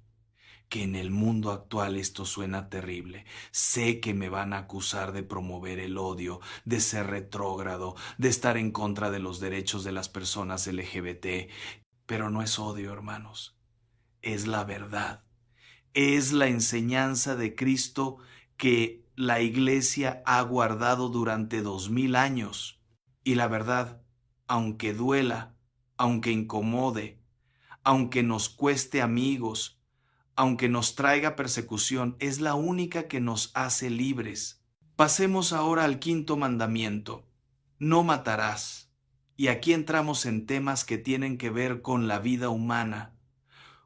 que en el mundo actual esto suena terrible. Sé que me van a acusar de promover el odio, de ser retrógrado, de estar en contra de los derechos de las personas LGBT, pero no es odio, hermanos. Es la verdad. Es la enseñanza de Cristo que la Iglesia ha guardado durante 2000 años. Y la verdad, aunque duela, aunque incomode, aunque nos cueste amigos, aunque nos traiga persecución, es la única que nos hace libres. Pasemos ahora al quinto mandamiento: no matarás. Y aquí entramos en temas que tienen que ver con la vida humana,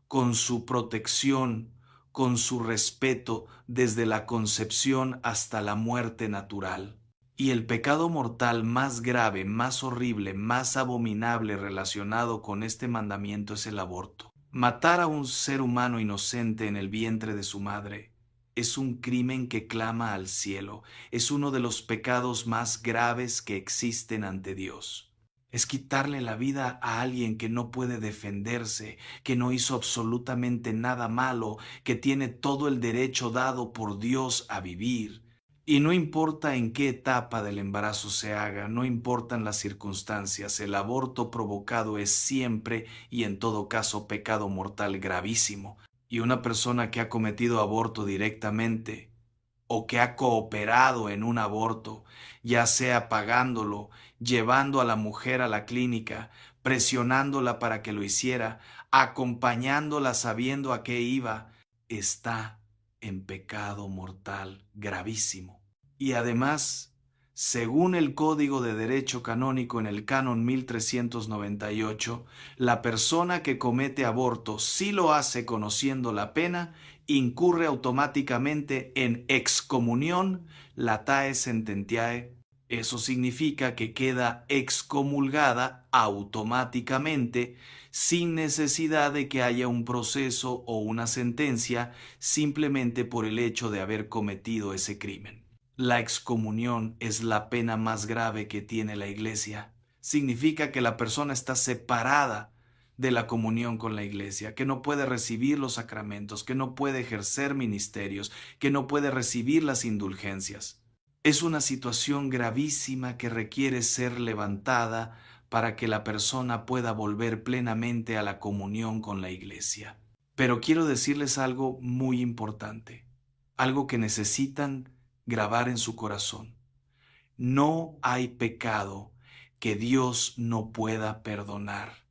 con su protección, con su respeto desde la concepción hasta la muerte natural. Y el pecado mortal más grave, más horrible, más abominable relacionado con este mandamiento es el aborto. Matar a un ser humano inocente en el vientre de su madre es un crimen que clama al cielo, es uno de los pecados más graves que existen ante Dios. Es quitarle la vida a alguien que no puede defenderse, que no hizo absolutamente nada malo, que tiene todo el derecho dado por Dios a vivir. Y no importa en qué etapa del embarazo se haga, no importan las circunstancias, el aborto provocado es siempre y en todo caso pecado mortal gravísimo. Y una persona que ha cometido aborto directamente o que ha cooperado en un aborto, ya sea pagándolo, llevando a la mujer a la clínica, presionándola para que lo hiciera, acompañándola sabiendo a qué iba, está en pecado mortal gravísimo. Y además, según el Código de Derecho Canónico en el Canon 1398, la persona que comete aborto, si lo hace conociendo la pena, incurre automáticamente en excomunión latae sententiae. Eso significa que queda excomulgada automáticamente, sin necesidad de que haya un proceso o una sentencia, simplemente por el hecho de haber cometido ese crimen. La excomunión es la pena más grave que tiene la Iglesia. Significa que la persona está separada de la comunión con la Iglesia, que no puede recibir los sacramentos, que no puede ejercer ministerios, que no puede recibir las indulgencias. Es una situación gravísima que requiere ser levantada para que la persona pueda volver plenamente a la comunión con la Iglesia. Pero quiero decirles algo muy importante, algo que necesitan grabar en su corazón. No hay pecado que Dios no pueda perdonar.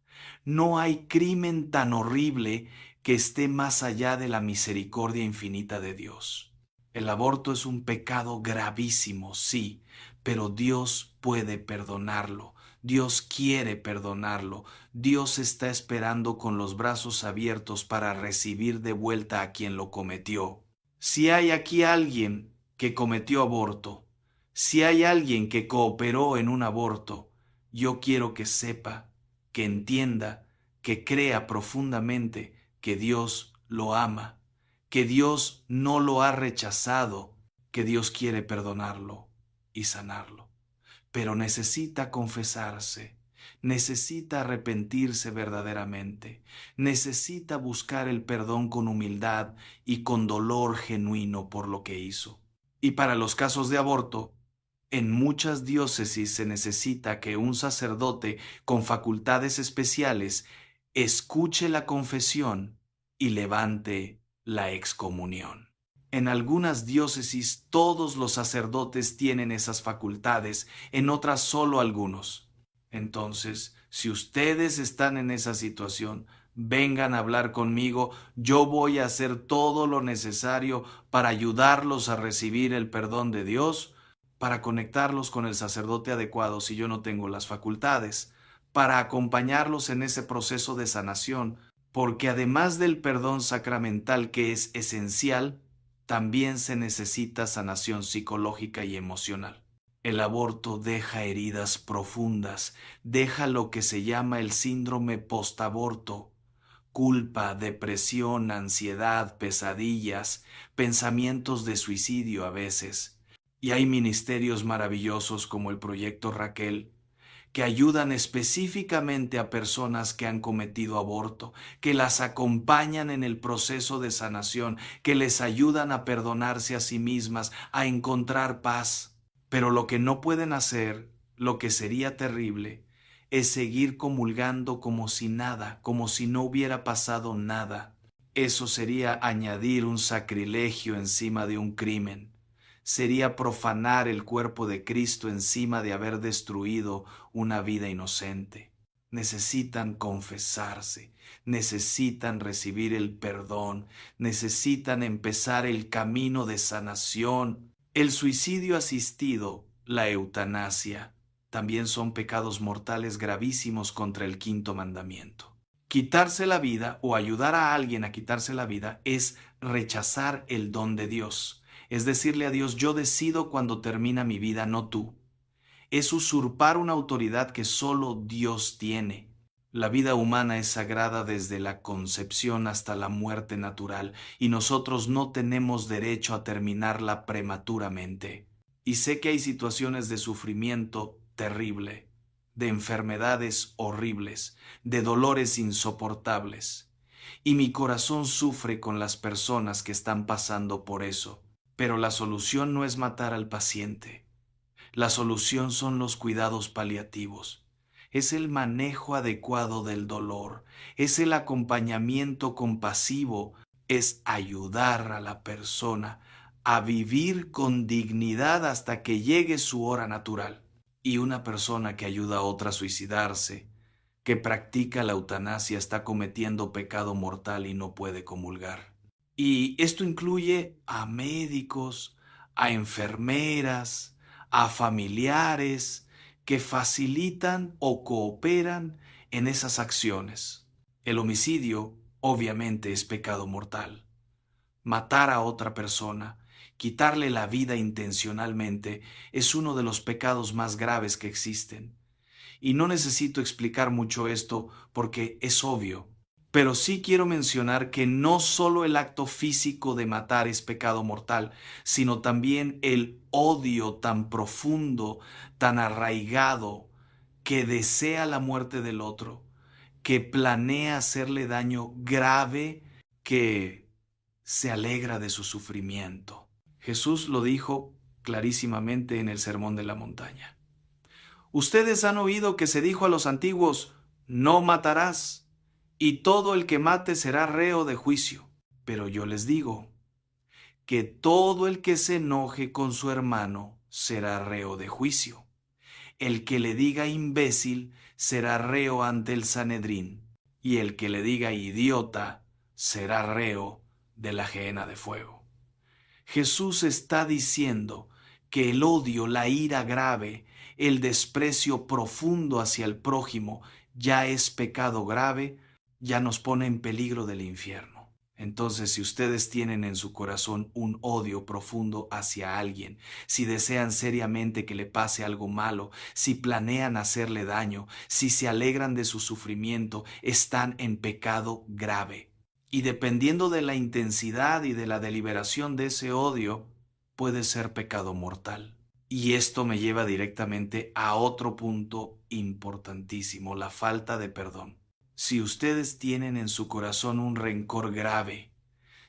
No hay crimen tan horrible que esté más allá de la misericordia infinita de Dios. El aborto es un pecado gravísimo, sí, pero Dios puede perdonarlo. Dios quiere perdonarlo. Dios está esperando con los brazos abiertos para recibir de vuelta a quien lo cometió. Si hay aquí alguien que cometió aborto, si hay alguien que cooperó en un aborto, yo quiero que sepa, que entienda, que crea profundamente que Dios lo ama, que Dios no lo ha rechazado, que Dios quiere perdonarlo y sanarlo. Pero necesita confesarse, necesita arrepentirse verdaderamente, necesita buscar el perdón con humildad y con dolor genuino por lo que hizo. Y para los casos de aborto, en muchas diócesis se necesita que un sacerdote con facultades especiales escuche la confesión y levante la excomunión. En algunas diócesis todos los sacerdotes tienen esas facultades, en otras solo algunos. Entonces, si ustedes están en esa situación, vengan a hablar conmigo, yo voy a hacer todo lo necesario para ayudarlos a recibir el perdón de Dios, para conectarlos con el sacerdote adecuado si yo no tengo las facultades, para acompañarlos en ese proceso de sanación, porque además del perdón sacramental que es esencial, también se necesita sanación psicológica y emocional. El aborto deja heridas profundas, deja lo que se llama el síndrome postaborto, culpa, depresión, ansiedad, pesadillas, pensamientos de suicidio a veces. Y hay ministerios maravillosos como el Proyecto Raquel, que ayudan específicamente a personas que han cometido aborto, que las acompañan en el proceso de sanación, que les ayudan a perdonarse a sí mismas, a encontrar paz. Pero lo que no pueden hacer, lo que sería terrible, es seguir comulgando como si nada, como si no hubiera pasado nada. Eso sería añadir un sacrilegio encima de un crimen. Sería profanar el cuerpo de Cristo encima de haber destruido una vida inocente. Necesitan confesarse, necesitan recibir el perdón, necesitan empezar el camino de sanación. El suicidio asistido, la eutanasia, también son pecados mortales gravísimos contra el quinto mandamiento. Quitarse la vida o ayudar a alguien a quitarse la vida es rechazar el don de Dios. Es decirle a Dios, yo decido cuando termina mi vida, no tú. Es usurpar una autoridad que solo Dios tiene. La vida humana es sagrada desde la concepción hasta la muerte natural y nosotros no tenemos derecho a terminarla prematuramente. Y sé que hay situaciones de sufrimiento terrible, de enfermedades horribles, de dolores insoportables. Y mi corazón sufre con las personas que están pasando por eso. Pero la solución no es matar al paciente. La solución son los cuidados paliativos. Es el manejo adecuado del dolor. Es el acompañamiento compasivo. Es ayudar a la persona a vivir con dignidad hasta que llegue su hora natural. Y una persona que ayuda a otra a suicidarse, que practica la eutanasia, está cometiendo pecado mortal y no puede comulgar. Y esto incluye a médicos, a enfermeras, a familiares que facilitan o cooperan en esas acciones. El homicidio obviamente es pecado mortal. Matar a otra persona, quitarle la vida intencionalmente, es uno de los pecados más graves que existen. Y no necesito explicar mucho esto porque es obvio. Pero sí quiero mencionar que no solo el acto físico de matar es pecado mortal, sino también el odio tan profundo, tan arraigado, que desea la muerte del otro, que planea hacerle daño grave, que se alegra de su sufrimiento. Jesús lo dijo clarísimamente en el Sermón de la Montaña. Ustedes han oído que se dijo a los antiguos, no matarás, y todo el que mate será reo de juicio. Pero yo les digo, que todo el que se enoje con su hermano será reo de juicio. El que le diga imbécil será reo ante el Sanedrín, y el que le diga idiota será reo de la gehenna de fuego. Jesús está diciendo que el odio, la ira grave, el desprecio profundo hacia el prójimo ya es pecado grave, ya nos pone en peligro del infierno. Entonces, si ustedes tienen en su corazón un odio profundo hacia alguien, si desean seriamente que le pase algo malo, si planean hacerle daño, si se alegran de su sufrimiento, están en pecado grave. Y dependiendo de la intensidad y de la deliberación de ese odio, puede ser pecado mortal. Y esto me lleva directamente a otro punto importantísimo, la falta de perdón. Si ustedes tienen en su corazón un rencor grave,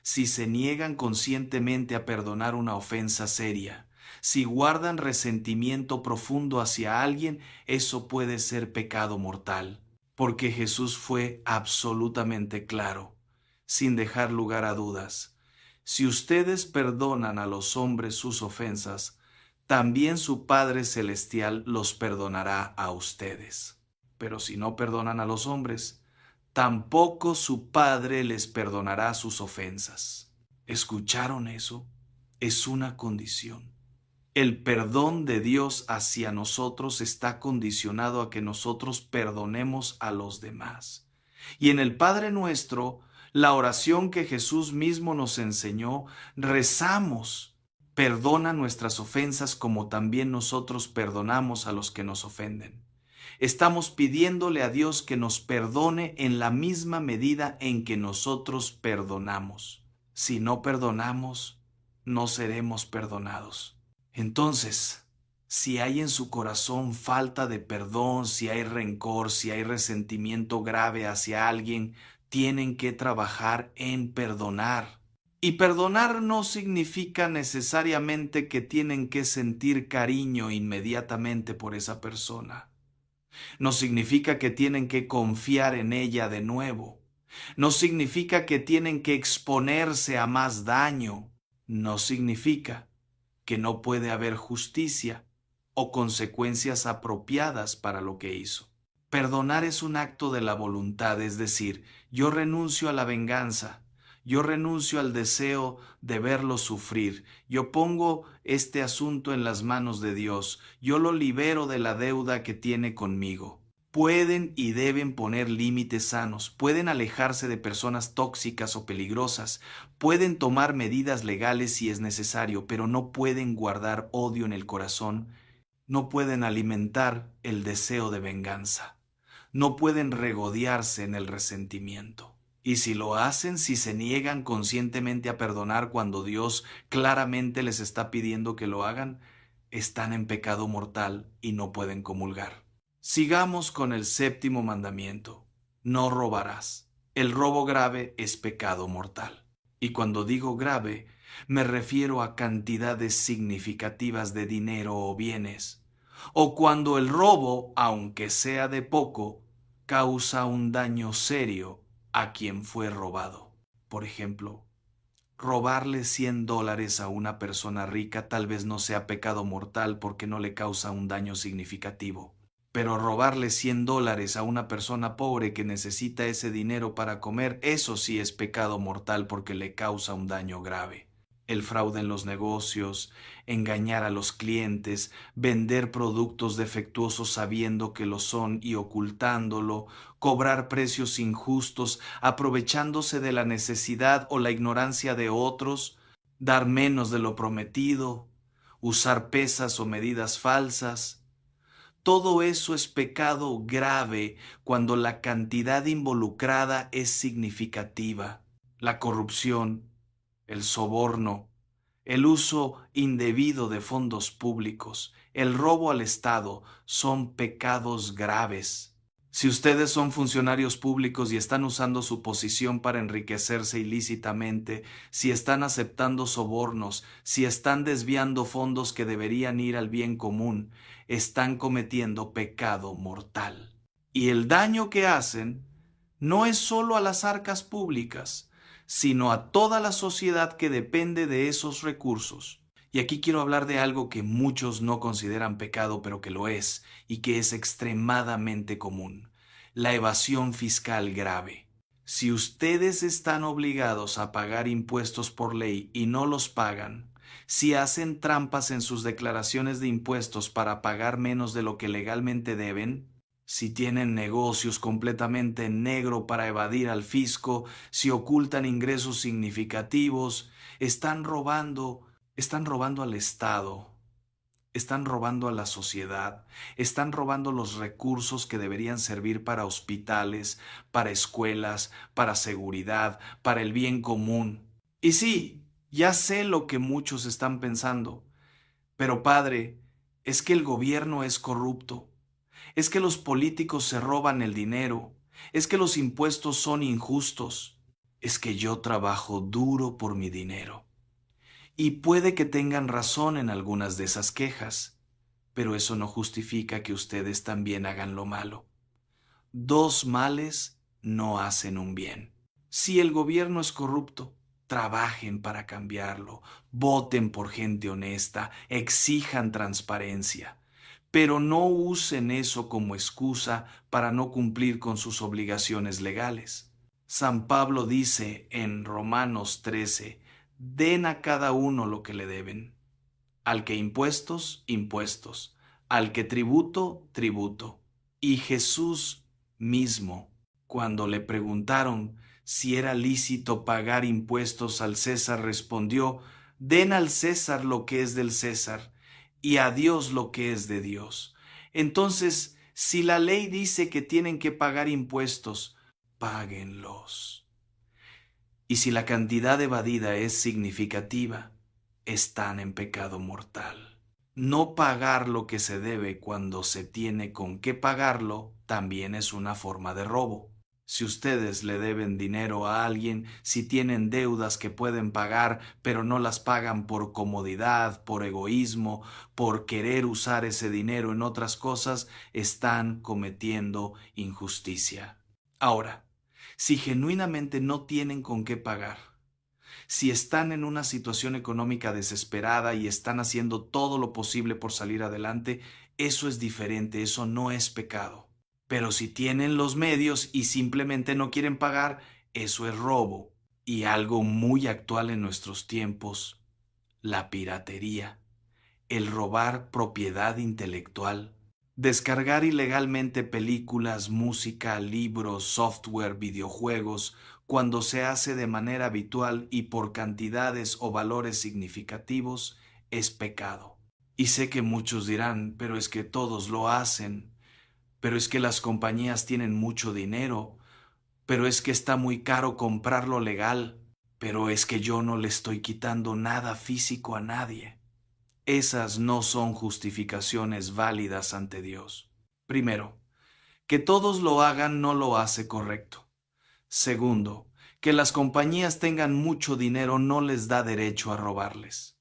si se niegan conscientemente a perdonar una ofensa seria, si guardan resentimiento profundo hacia alguien, eso puede ser pecado mortal, porque Jesús fue absolutamente claro, sin dejar lugar a dudas. Si ustedes perdonan a los hombres sus ofensas, también su Padre Celestial los perdonará a ustedes. Pero si no perdonan a los hombres, tampoco su Padre les perdonará sus ofensas. ¿Escucharon eso? Es una condición. El perdón de Dios hacia nosotros está condicionado a que nosotros perdonemos a los demás. Y en el Padre Nuestro, la oración que Jesús mismo nos enseñó, rezamos: perdona nuestras ofensas como también nosotros perdonamos a los que nos ofenden. Estamos pidiéndole a Dios que nos perdone en la misma medida en que nosotros perdonamos. Si no perdonamos, no seremos perdonados. Entonces, si hay en su corazón falta de perdón, si hay rencor, si hay resentimiento grave hacia alguien, tienen que trabajar en perdonar. Y perdonar no significa necesariamente que tienen que sentir cariño inmediatamente por esa persona. No significa que tienen que confiar en ella de nuevo. No significa que tienen que exponerse a más daño. No significa que no puede haber justicia o consecuencias apropiadas para lo que hizo. Perdonar es un acto de la voluntad, es decir, yo renuncio a la venganza, yo renuncio al deseo de verlo sufrir, yo pongo este asunto en las manos de Dios, yo lo libero de la deuda que tiene conmigo. Pueden y deben poner límites sanos, pueden alejarse de personas tóxicas o peligrosas, pueden tomar medidas legales si es necesario, pero no pueden guardar odio en el corazón, no pueden alimentar el deseo de venganza, no pueden regodearse en el resentimiento. Y si lo hacen, si se niegan conscientemente a perdonar cuando Dios claramente les está pidiendo que lo hagan, están en pecado mortal y no pueden comulgar. Sigamos con el séptimo mandamiento: no robarás. El robo grave es pecado mortal. Y cuando digo grave, me refiero a cantidades significativas de dinero o bienes, o cuando el robo, aunque sea de poco, causa un daño serio a quien fue robado. Por ejemplo, robarle $100 a una persona rica tal vez no sea pecado mortal porque no le causa un daño significativo. Pero robarle $100 a una persona pobre que necesita ese dinero para comer, eso sí es pecado mortal porque le causa un daño grave. El fraude en los negocios, engañar a los clientes, vender productos defectuosos sabiendo que lo son y ocultándolo, cobrar precios injustos, aprovechándose de la necesidad o la ignorancia de otros, dar menos de lo prometido, usar pesas o medidas falsas. Todo eso es pecado grave cuando la cantidad involucrada es significativa. La corrupción, el soborno, el uso indebido de fondos públicos, el robo al Estado son pecados graves. Si ustedes son funcionarios públicos y están usando su posición para enriquecerse ilícitamente, si están aceptando sobornos, si están desviando fondos que deberían ir al bien común, están cometiendo pecado mortal. Y el daño que hacen no es solo a las arcas públicas, sino a toda la sociedad que depende de esos recursos. Y aquí quiero hablar de algo que muchos no consideran pecado, pero que lo es, y que es extremadamente común: la evasión fiscal grave. Si ustedes están obligados a pagar impuestos por ley y no los pagan, si hacen trampas en sus declaraciones de impuestos para pagar menos de lo que legalmente deben, si tienen negocios completamente en negro para evadir al fisco, si ocultan ingresos significativos, están robando al Estado. Están robando a la sociedad, están robando los recursos que deberían servir para hospitales, para escuelas, para seguridad, para el bien común. Y sí, ya sé lo que muchos están pensando, pero padre, es que el gobierno es corrupto, es que los políticos se roban el dinero, es que los impuestos son injustos, es que yo trabajo duro por mi dinero. Y puede que tengan razón en algunas de esas quejas, pero eso no justifica que ustedes también hagan lo malo. Dos males no hacen un bien. Si el gobierno es corrupto, trabajen para cambiarlo, voten por gente honesta, exijan transparencia, pero no usen eso como excusa para no cumplir con sus obligaciones legales. San Pablo dice en Romanos 13, den a cada uno lo que le deben. Al que impuestos, impuestos. Al que tributo, tributo. Y Jesús mismo, cuando le preguntaron si era lícito pagar impuestos al César, respondió, den al César lo que es del César y a Dios lo que es de Dios. Entonces, si la ley dice que tienen que pagar impuestos, páguenlos. Y si la cantidad evadida es significativa, están en pecado mortal. No pagar lo que se debe cuando se tiene con qué pagarlo también es una forma de robo. Si ustedes le deben dinero a alguien, si tienen deudas que pueden pagar, pero no las pagan por comodidad, por egoísmo, por querer usar ese dinero en otras cosas, están cometiendo injusticia. Ahora, si genuinamente no tienen con qué pagar, si están en una situación económica desesperada y están haciendo todo lo posible por salir adelante, eso es diferente, eso no es pecado. Pero si tienen los medios y simplemente no quieren pagar, eso es robo. Y algo muy actual en nuestros tiempos, la piratería, el robar propiedad intelectual. Descargar ilegalmente películas, música, libros, software, videojuegos, cuando se hace de manera habitual y por cantidades o valores significativos, es pecado. Y sé que muchos dirán, pero es que todos lo hacen, pero es que las compañías tienen mucho dinero, pero es que está muy caro comprarlo legal, pero es que yo no le estoy quitando nada físico a nadie. Esas no son justificaciones válidas ante Dios. Primero, que todos lo hagan no lo hace correcto. Segundo, que las compañías tengan mucho dinero no les da derecho a robarles.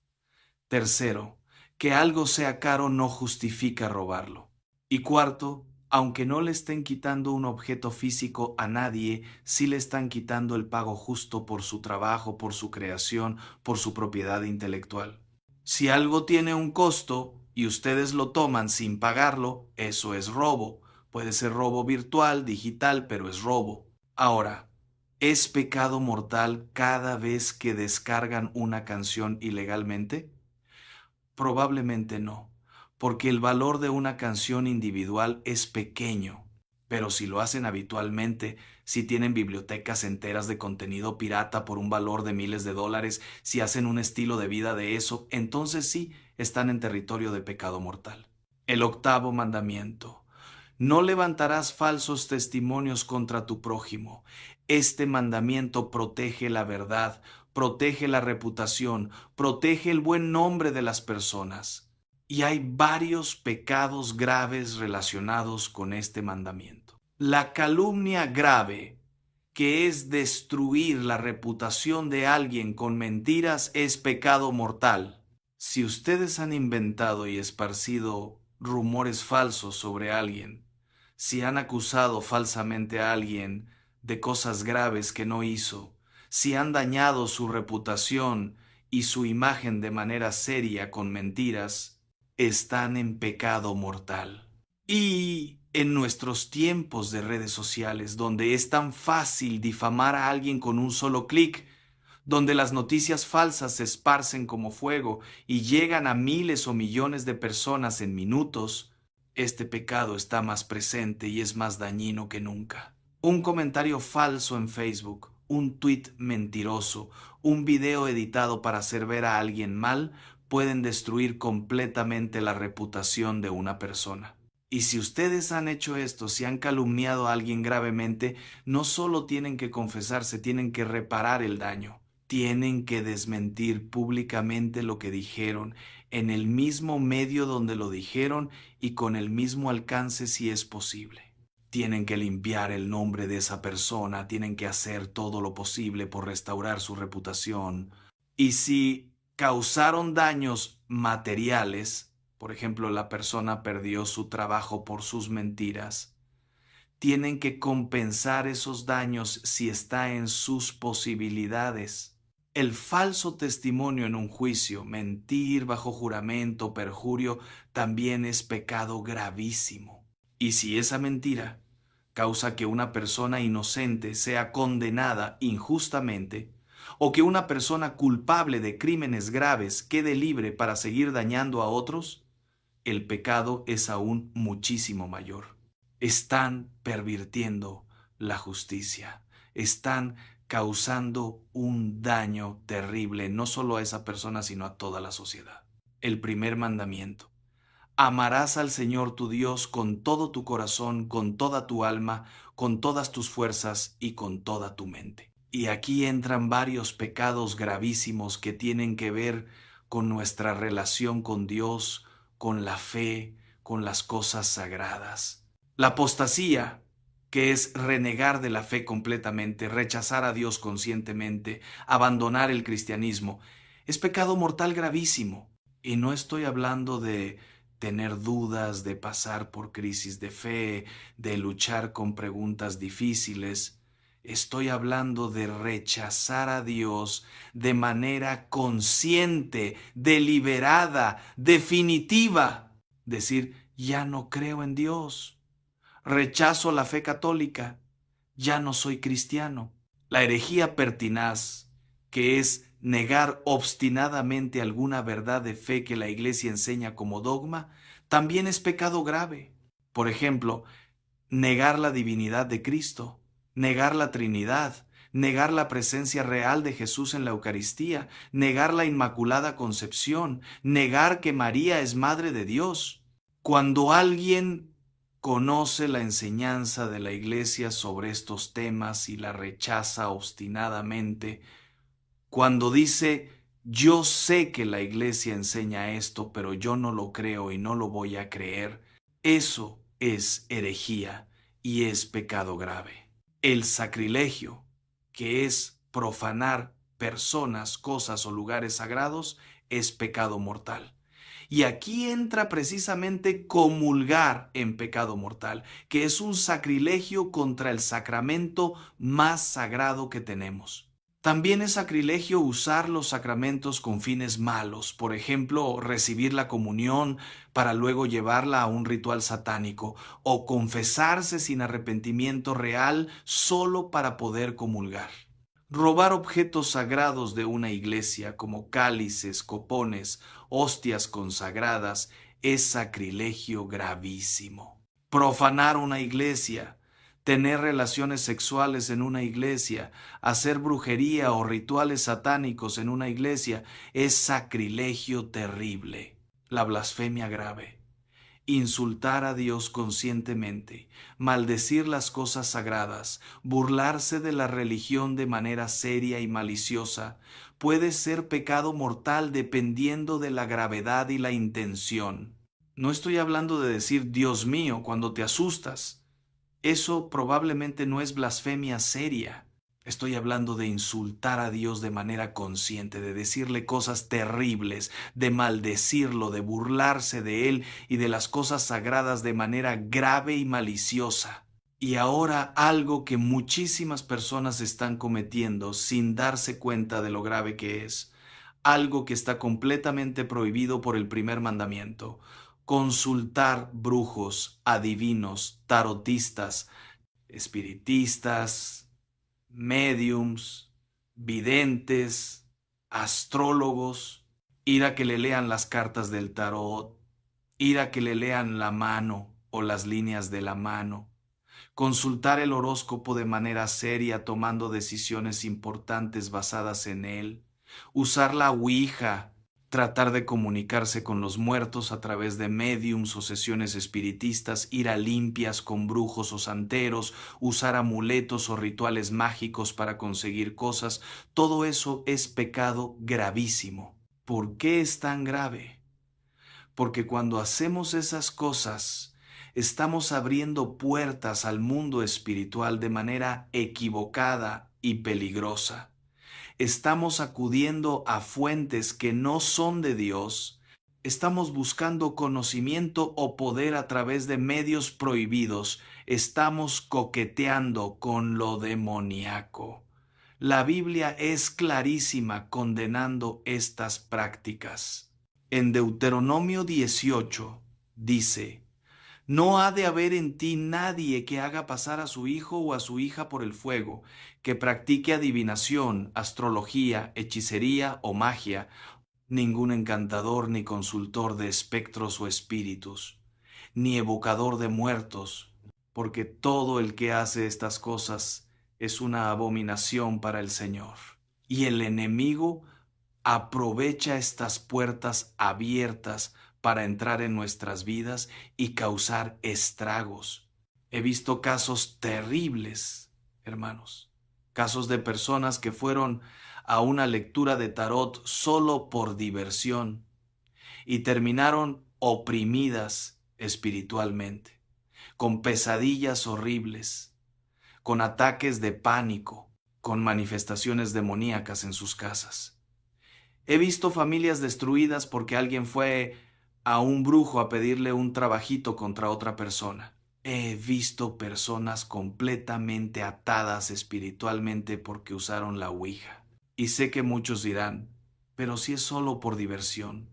Tercero, que algo sea caro no justifica robarlo. Y cuarto, aunque no le estén quitando un objeto físico a nadie, sí le están quitando el pago justo por su trabajo, por su creación, por su propiedad intelectual. Si algo tiene un costo y ustedes lo toman sin pagarlo, eso es robo. Puede ser robo virtual, digital, pero es robo. Ahora, ¿es pecado mortal cada vez que descargan una canción ilegalmente? Probablemente no, porque el valor de una canción individual es pequeño, pero si lo hacen habitualmente, si tienen bibliotecas enteras de contenido pirata por un valor de miles de dólares, si hacen un estilo de vida de eso, entonces sí están en territorio de pecado mortal. El octavo mandamiento. No levantarás falsos testimonios contra tu prójimo. Este mandamiento protege la verdad, protege la reputación, protege el buen nombre de las personas. Y hay varios pecados graves relacionados con este mandamiento. La calumnia grave, que es destruir la reputación de alguien con mentiras, es pecado mortal. Si ustedes han inventado y esparcido rumores falsos sobre alguien, si han acusado falsamente a alguien de cosas graves que no hizo, si han dañado su reputación y su imagen de manera seria con mentiras, están en pecado mortal. Y En nuestros tiempos de redes sociales, donde es tan fácil difamar a alguien con un solo clic, donde las noticias falsas se esparcen como fuego y llegan a miles o millones de personas en minutos, este pecado está más presente y es más dañino que nunca. Un comentario falso en Facebook, un tuit mentiroso, un video editado para hacer ver a alguien mal, pueden destruir completamente la reputación de una persona. Y si ustedes han hecho esto, si han calumniado a alguien gravemente, no solo tienen que confesarse, tienen que reparar el daño. Tienen que desmentir públicamente lo que dijeron, en el mismo medio donde lo dijeron y con el mismo alcance si es posible. Tienen que limpiar el nombre de esa persona, tienen que hacer todo lo posible por restaurar su reputación. Y si causaron daños materiales, por ejemplo, la persona perdió su trabajo por sus mentiras, tienen que compensar esos daños si está en sus posibilidades. El falso testimonio en un juicio, mentir bajo juramento, perjurio, también es pecado gravísimo. Y si esa mentira causa que una persona inocente sea condenada injustamente, o que una persona culpable de crímenes graves quede libre para seguir dañando a otros, el pecado es aún muchísimo mayor. Están pervirtiendo la justicia, están causando un daño terrible, no solo a esa persona, sino a toda la sociedad. El primer mandamiento: amarás al Señor tu Dios con todo tu corazón, con toda tu alma, con todas tus fuerzas y con toda tu mente. Y aquí entran varios pecados gravísimos que tienen que ver con nuestra relación con Dios, con la fe, con las cosas sagradas. La apostasía, que es renegar de la fe completamente, rechazar a Dios conscientemente, abandonar el cristianismo, es pecado mortal gravísimo. Y no estoy hablando de tener dudas, de pasar por crisis de fe, de luchar con preguntas difíciles. Estoy hablando de rechazar a Dios de manera consciente, deliberada, definitiva. Decir, ya no creo en Dios. Rechazo la fe católica. Ya no soy cristiano. La herejía pertinaz, que es negar obstinadamente alguna verdad de fe que la Iglesia enseña como dogma, también es pecado grave. Por ejemplo, negar la divinidad de Cristo, negar la Trinidad, negar la presencia real de Jesús en la Eucaristía, negar la Inmaculada Concepción, negar que María es Madre de Dios. Cuando alguien conoce la enseñanza de la Iglesia sobre estos temas y la rechaza obstinadamente, cuando dice, yo sé que la Iglesia enseña esto, pero yo no lo creo y no lo voy a creer, eso es herejía y es pecado grave. El sacrilegio, que es profanar personas, cosas o lugares sagrados, es pecado mortal. Y aquí entra precisamente comulgar en pecado mortal, que es un sacrilegio contra el sacramento más sagrado que tenemos. También es sacrilegio usar los sacramentos con fines malos, por ejemplo, recibir la comunión para luego llevarla a un ritual satánico, o confesarse sin arrepentimiento real solo para poder comulgar. Robar objetos sagrados de una iglesia como cálices, copones, hostias consagradas es sacrilegio gravísimo. Profanar una iglesia, tener relaciones sexuales en una iglesia, hacer brujería o rituales satánicos en una iglesia es sacrilegio terrible. La blasfemia grave. Insultar a Dios conscientemente, maldecir las cosas sagradas, burlarse de la religión de manera seria y maliciosa, puede ser pecado mortal dependiendo de la gravedad y la intención. No estoy hablando de decir Dios mío cuando te asustas. Eso probablemente no es blasfemia seria. Estoy hablando de insultar a Dios de manera consciente, de decirle cosas terribles, de maldecirlo, de burlarse de Él y de las cosas sagradas de manera grave y maliciosa. Y ahora algo que muchísimas personas están cometiendo sin darse cuenta de lo grave que es, algo que está completamente prohibido por el primer mandamiento: consultar brujos, adivinos, tarotistas, espiritistas, médiums, videntes, astrólogos, ir a que le lean las cartas del tarot, ir a que le lean la mano o las líneas de la mano, consultar el horóscopo de manera seria tomando decisiones importantes basadas en él, usar la ouija, tratar de comunicarse con los muertos a través de médiums o sesiones espiritistas, ir a limpias con brujos o santeros, usar amuletos o rituales mágicos para conseguir cosas, todo eso es pecado gravísimo. ¿Por qué es tan grave? Porque cuando hacemos esas cosas, estamos abriendo puertas al mundo espiritual de manera equivocada y peligrosa. Estamos acudiendo a fuentes que no son de Dios. Estamos buscando conocimiento o poder a través de medios prohibidos. Estamos coqueteando con lo demoníaco. La Biblia es clarísima condenando estas prácticas. En Deuteronomio 18 dice: no ha de haber en ti nadie que haga pasar a su hijo o a su hija por el fuego, que practique adivinación, astrología, hechicería o magia, ningún encantador ni consultor de espectros o espíritus, ni evocador de muertos, porque todo el que hace estas cosas es una abominación para el Señor. Y el enemigo aprovecha estas puertas abiertas para entrar en nuestras vidas y causar estragos. He visto casos terribles, hermanos, casos de personas que fueron a una lectura de tarot solo por diversión y terminaron oprimidas espiritualmente, con pesadillas horribles, con ataques de pánico, con manifestaciones demoníacas en sus casas. He visto familias destruidas porque alguien fue a un brujo a pedirle un trabajito contra otra persona. He visto personas completamente atadas espiritualmente porque usaron la ouija. Y sé que muchos dirán, pero si es solo por diversión,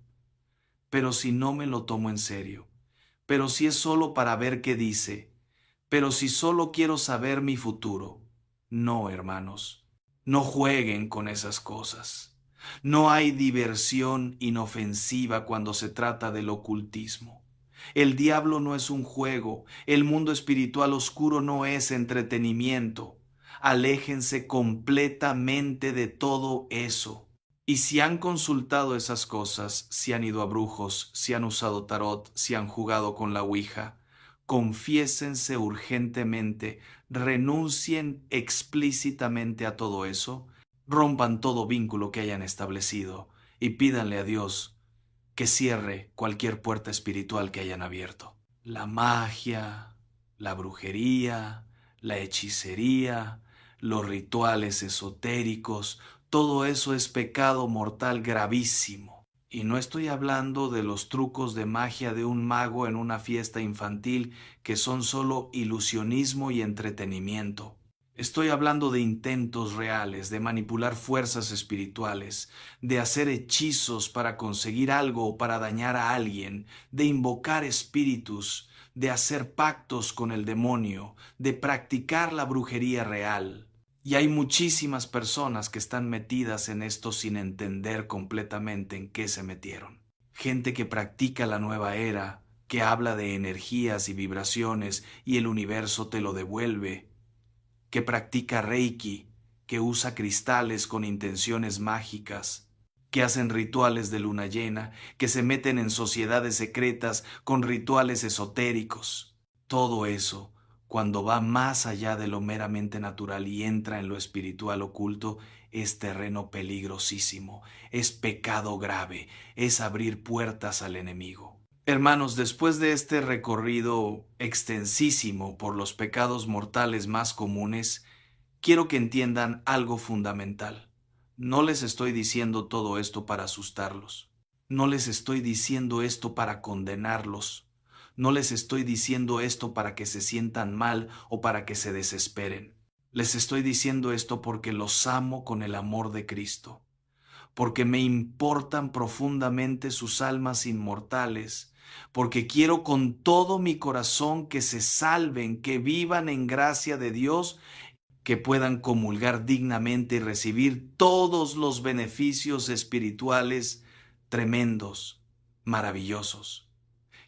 pero si no me lo tomo en serio, pero si es solo para ver qué dice, pero si solo quiero saber mi futuro. No, hermanos, no jueguen con esas cosas. No hay diversión inofensiva cuando se trata del ocultismo. El diablo no es un juego, el mundo espiritual oscuro no es entretenimiento. Aléjense completamente de todo eso. Y si han consultado esas cosas, si han ido a brujos, si han usado tarot, si han jugado con la ouija, confiésense urgentemente, renuncien explícitamente a todo eso, rompan todo vínculo que hayan establecido y pídanle a Dios que cierre cualquier puerta espiritual que hayan abierto. La magia, la brujería, la hechicería, los rituales esotéricos, todo eso es pecado mortal gravísimo. Y no estoy hablando de los trucos de magia de un mago en una fiesta infantil que son solo ilusionismo y entretenimiento. Estoy hablando de intentos reales, de manipular fuerzas espirituales, de hacer hechizos para conseguir algo o para dañar a alguien, de invocar espíritus, de hacer pactos con el demonio, de practicar la brujería real. Y hay muchísimas personas que están metidas en esto sin entender completamente en qué se metieron. Gente que practica la nueva era, que habla de energías y vibraciones y el universo te lo devuelve, que practica Reiki, que usa cristales con intenciones mágicas, que hacen rituales de luna llena, que se meten en sociedades secretas con rituales esotéricos. Todo eso, cuando va más allá de lo meramente natural y entra en lo espiritual oculto, es terreno peligrosísimo, es pecado grave, es abrir puertas al enemigo. Hermanos, después de este recorrido extensísimo por los pecados mortales más comunes, quiero que entiendan algo fundamental. No les estoy diciendo todo esto para asustarlos. No les estoy diciendo esto para condenarlos. No les estoy diciendo esto para que se sientan mal o para que se desesperen. Les estoy diciendo esto porque los amo con el amor de Cristo, porque me importan profundamente sus almas inmortales, porque quiero con todo mi corazón que se salven, que vivan en gracia de Dios, que puedan comulgar dignamente y recibir todos los beneficios espirituales tremendos, maravillosos,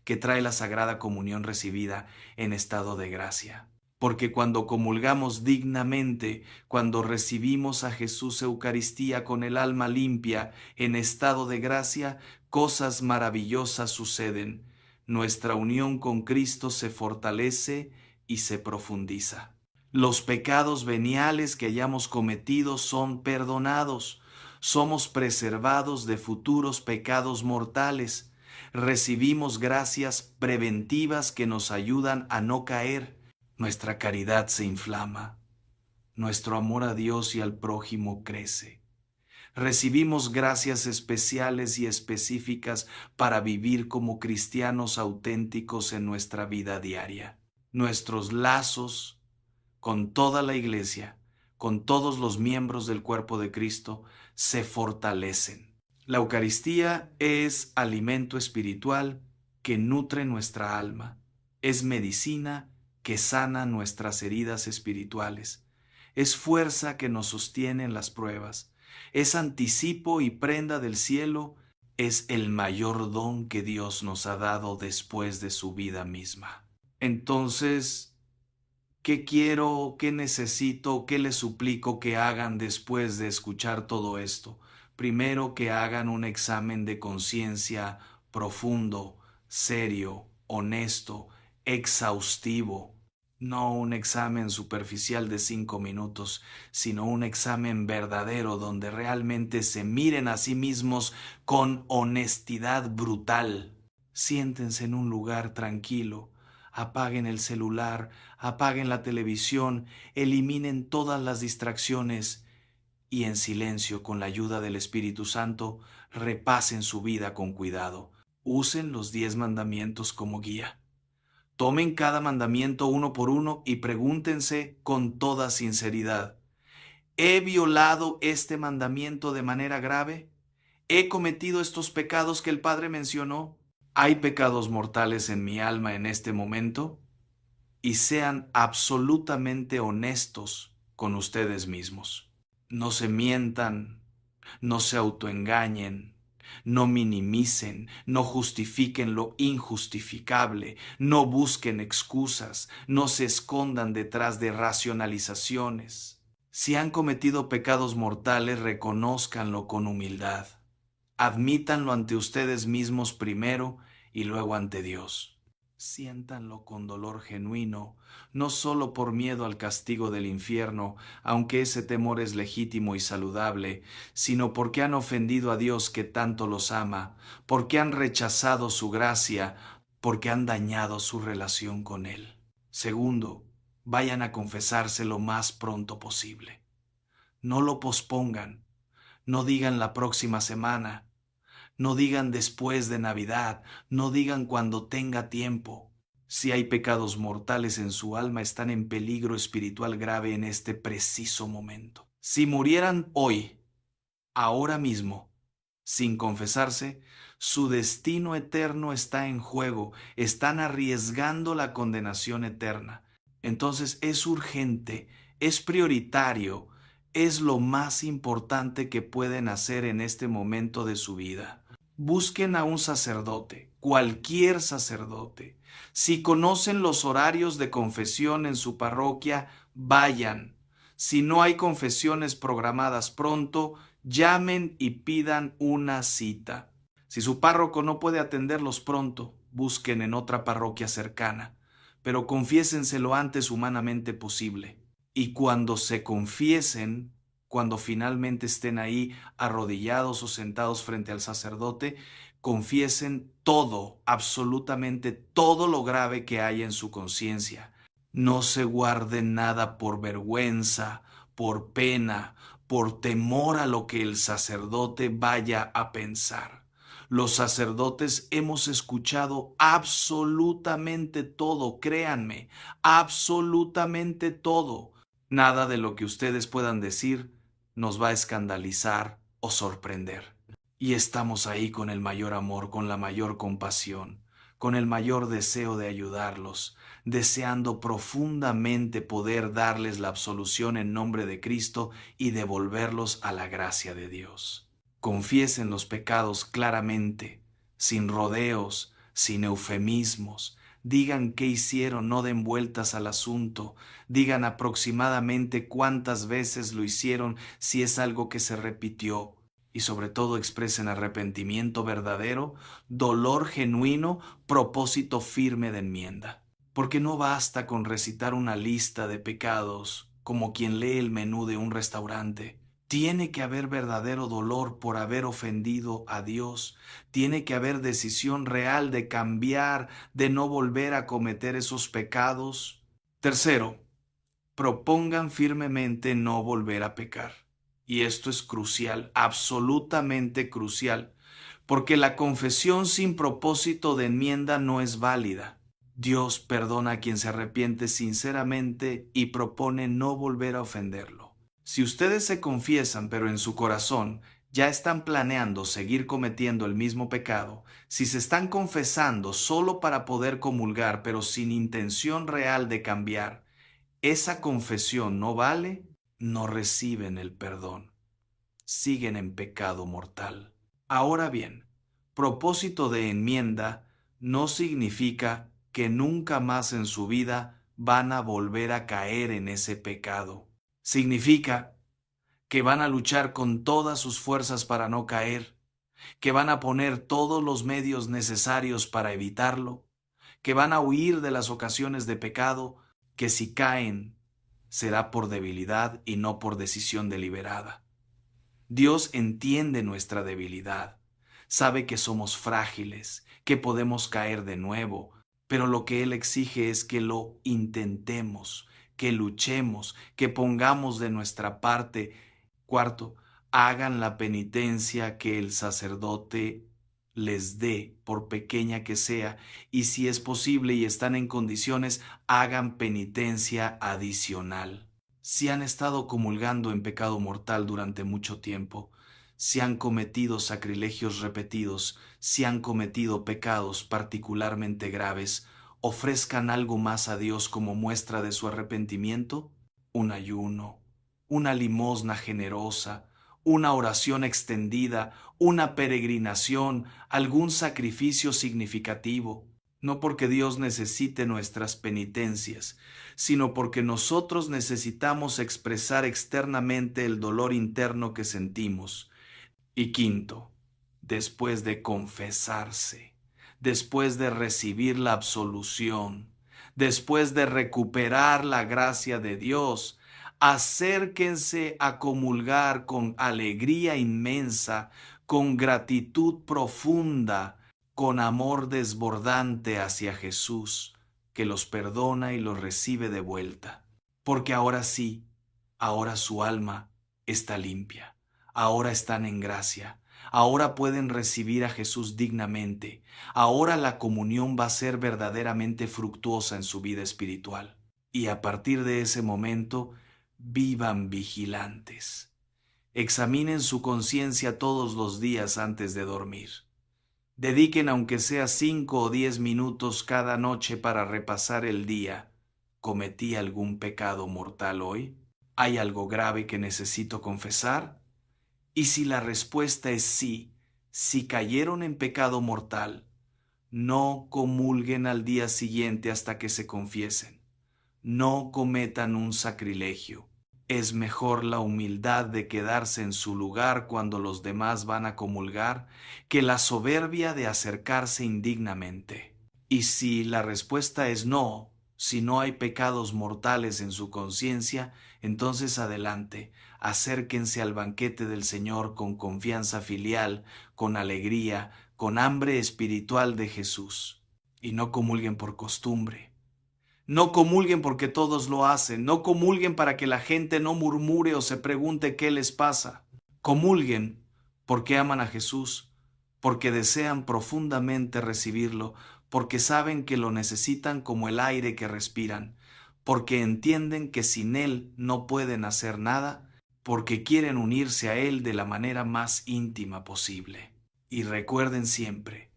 que trae la Sagrada Comunión recibida en estado de gracia. Porque cuando comulgamos dignamente, cuando recibimos a Jesús Eucaristía con el alma limpia en estado de gracia, cosas maravillosas suceden. Nuestra unión con Cristo se fortalece y se profundiza. Los pecados veniales que hayamos cometido son perdonados. Somos preservados de futuros pecados mortales. Recibimos gracias preventivas que nos ayudan a no caer. Nuestra caridad se inflama. Nuestro amor a Dios y al prójimo crece. Recibimos gracias especiales y específicas para vivir como cristianos auténticos en nuestra vida diaria. Nuestros lazos con toda la Iglesia, con todos los miembros del cuerpo de Cristo, se fortalecen. La Eucaristía es alimento espiritual que nutre nuestra alma. Es medicina que sana nuestras heridas espirituales. Es fuerza que nos sostiene en las pruebas. Es anticipo y prenda del cielo. Es el mayor don que Dios nos ha dado después de su vida misma. Entonces, ¿qué quiero, qué necesito, qué les suplico que hagan después de escuchar todo esto? Primero, que hagan un examen de conciencia profundo, serio, honesto, exhaustivo. No un examen superficial de 5 minutos, sino un examen verdadero donde realmente se miren a sí mismos con honestidad brutal. Siéntense en un lugar tranquilo. Apaguen el celular, apaguen la televisión, eliminen todas las distracciones y en silencio, con la ayuda del Espíritu Santo, repasen su vida con cuidado. Usen los 10 mandamientos como guía. Tomen cada mandamiento uno por uno y pregúntense con toda sinceridad: ¿he violado este mandamiento de manera grave? ¿He cometido estos pecados que el Padre mencionó? ¿Hay pecados mortales en mi alma en este momento? Y sean absolutamente honestos con ustedes mismos. No se mientan, no se autoengañen, no minimicen, no justifiquen lo injustificable, no busquen excusas, no se escondan detrás de racionalizaciones. Si han cometido pecados mortales, reconózcanlo con humildad. Admítanlo ante ustedes mismos primero y luego ante Dios. Siéntanlo con dolor genuino, no solo por miedo al castigo del infierno, aunque ese temor es legítimo y saludable, sino porque han ofendido a Dios que tanto los ama, porque han rechazado su gracia, porque han dañado su relación con Él. Segundo, vayan a confesarse lo más pronto posible. No lo pospongan, no digan la próxima semana. No digan después de Navidad, no digan cuando tenga tiempo. Si hay pecados mortales en su alma, están en peligro espiritual grave en este preciso momento. Si murieran hoy, ahora mismo, sin confesarse, su destino eterno está en juego, están arriesgando la condenación eterna. Entonces es urgente, es prioritario, es lo más importante que pueden hacer en este momento de su vida. Busquen a un sacerdote, cualquier sacerdote. Si conocen los horarios de confesión en su parroquia, vayan. Si no hay confesiones programadas pronto, llamen y pidan una cita. Si su párroco no puede atenderlos pronto, busquen en otra parroquia cercana, pero confiésense lo antes humanamente posible. Y cuando se confiesen, cuando finalmente estén ahí arrodillados o sentados frente al sacerdote, confiesen todo, absolutamente todo lo grave que hay en su conciencia. No se guarden nada por vergüenza, por pena, por temor a lo que el sacerdote vaya a pensar. Los sacerdotes hemos escuchado absolutamente todo, créanme, absolutamente todo. Nada de lo que ustedes puedan decir nos va a escandalizar o sorprender. Y estamos ahí con el mayor amor, con la mayor compasión, con el mayor deseo de ayudarlos, deseando profundamente poder darles la absolución en nombre de Cristo y devolverlos a la gracia de Dios. Confiesen los pecados claramente, sin rodeos, sin eufemismos. Digan qué hicieron, no den vueltas al asunto. Digan aproximadamente cuántas veces lo hicieron si es algo que se repitió. Y sobre todo expresen arrepentimiento verdadero, dolor genuino, propósito firme de enmienda. Porque no basta con recitar una lista de pecados como quien lee el menú de un restaurante. Tiene que haber verdadero dolor por haber ofendido a Dios. Tiene que haber decisión real de cambiar, de no volver a cometer esos pecados. Tercero, propongan firmemente no volver a pecar. Y esto es crucial, absolutamente crucial, porque la confesión sin propósito de enmienda no es válida. Dios perdona a quien se arrepiente sinceramente y propone no volver a ofenderlo. Si ustedes se confiesan, pero en su corazón ya están planeando seguir cometiendo el mismo pecado, si se están confesando solo para poder comulgar, pero sin intención real de cambiar, esa confesión no vale, no reciben el perdón. Siguen en pecado mortal. Ahora bien, propósito de enmienda no significa que nunca más en su vida van a volver a caer en ese pecado. Significa que van a luchar con todas sus fuerzas para no caer, que van a poner todos los medios necesarios para evitarlo, que van a huir de las ocasiones de pecado, que si caen será por debilidad y no por decisión deliberada. Dios entiende nuestra debilidad, sabe que somos frágiles, que podemos caer de nuevo, pero lo que Él exige es que lo intentemos, que luchemos, que pongamos de nuestra parte. Cuarto, hagan la penitencia que el sacerdote les dé, por pequeña que sea, y si es posible y están en condiciones, hagan penitencia adicional. Si han estado comulgando en pecado mortal durante mucho tiempo, si han cometido sacrilegios repetidos, si han cometido pecados particularmente graves, ofrezcan algo más a Dios como muestra de su arrepentimiento, un ayuno, una limosna generosa, una oración extendida, una peregrinación, algún sacrificio significativo, no porque Dios necesite nuestras penitencias, sino porque nosotros necesitamos expresar externamente el dolor interno que sentimos. Y quinto, después de confesarse, después de recibir la absolución, después de recuperar la gracia de Dios, acérquense a comulgar con alegría inmensa, con gratitud profunda, con amor desbordante hacia Jesús, que los perdona y los recibe de vuelta. Porque ahora sí, ahora su alma está limpia, ahora están en gracia, ahora pueden recibir a Jesús dignamente, ahora la comunión va a ser verdaderamente fructuosa en su vida espiritual. Y a partir de ese momento, vivan vigilantes. Examinen su conciencia todos los días antes de dormir. Dediquen aunque sea 5 o 10 minutos cada noche para repasar el día. ¿Cometí algún pecado mortal hoy? ¿Hay algo grave que necesito confesar? Y si la respuesta es sí, si cayeron en pecado mortal, no comulguen al día siguiente hasta que se confiesen. No cometan un sacrilegio. Es mejor la humildad de quedarse en su lugar cuando los demás van a comulgar que la soberbia de acercarse indignamente. Y si la respuesta es no, si no hay pecados mortales en su conciencia, entonces adelante, acérquense al banquete del Señor con confianza filial, con alegría, con hambre espiritual de Jesús. Y no comulguen por costumbre. No comulguen porque todos lo hacen. No comulguen para que la gente no murmure o se pregunte qué les pasa. Comulguen porque aman a Jesús, porque desean profundamente recibirlo, porque saben que lo necesitan como el aire que respiran, porque entienden que sin Él no pueden hacer nada, porque quieren unirse a Él de la manera más íntima posible. Y recuerden siempre,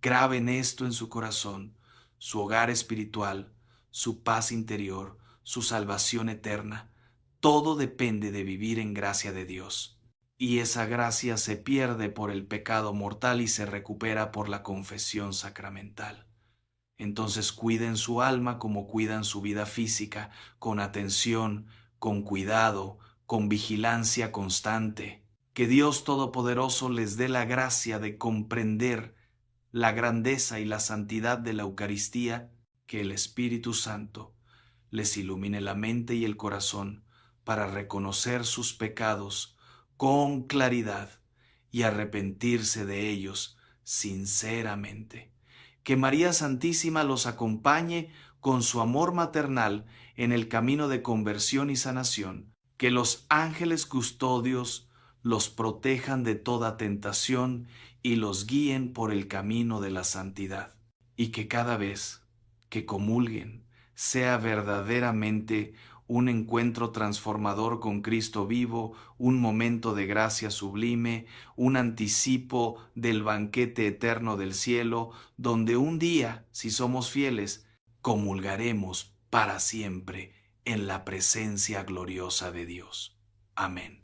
Graben esto en su corazón, su hogar espiritual, su paz interior, su salvación eterna. Todo depende de vivir en gracia de Dios. Y esa gracia se pierde por el pecado mortal y se recupera por la confesión sacramental. Entonces cuiden su alma como cuidan su vida física, con atención, con cuidado, con vigilancia constante. Que Dios Todopoderoso les dé la gracia de comprender la grandeza y la santidad de la Eucaristía, que el Espíritu Santo les ilumine la mente y el corazón para reconocer sus pecados con claridad y arrepentirse de ellos sinceramente. Que María Santísima los acompañe con su amor maternal en el camino de conversión y sanación. Que los ángeles custodios los protejan de toda tentación y los guíen por el camino de la santidad. Y que cada vez que comulguen sea verdaderamente un encuentro transformador con Cristo vivo, un momento de gracia sublime, un anticipo del banquete eterno del cielo, donde un día, si somos fieles, comulgaremos para siempre en la presencia gloriosa de Dios. Amén.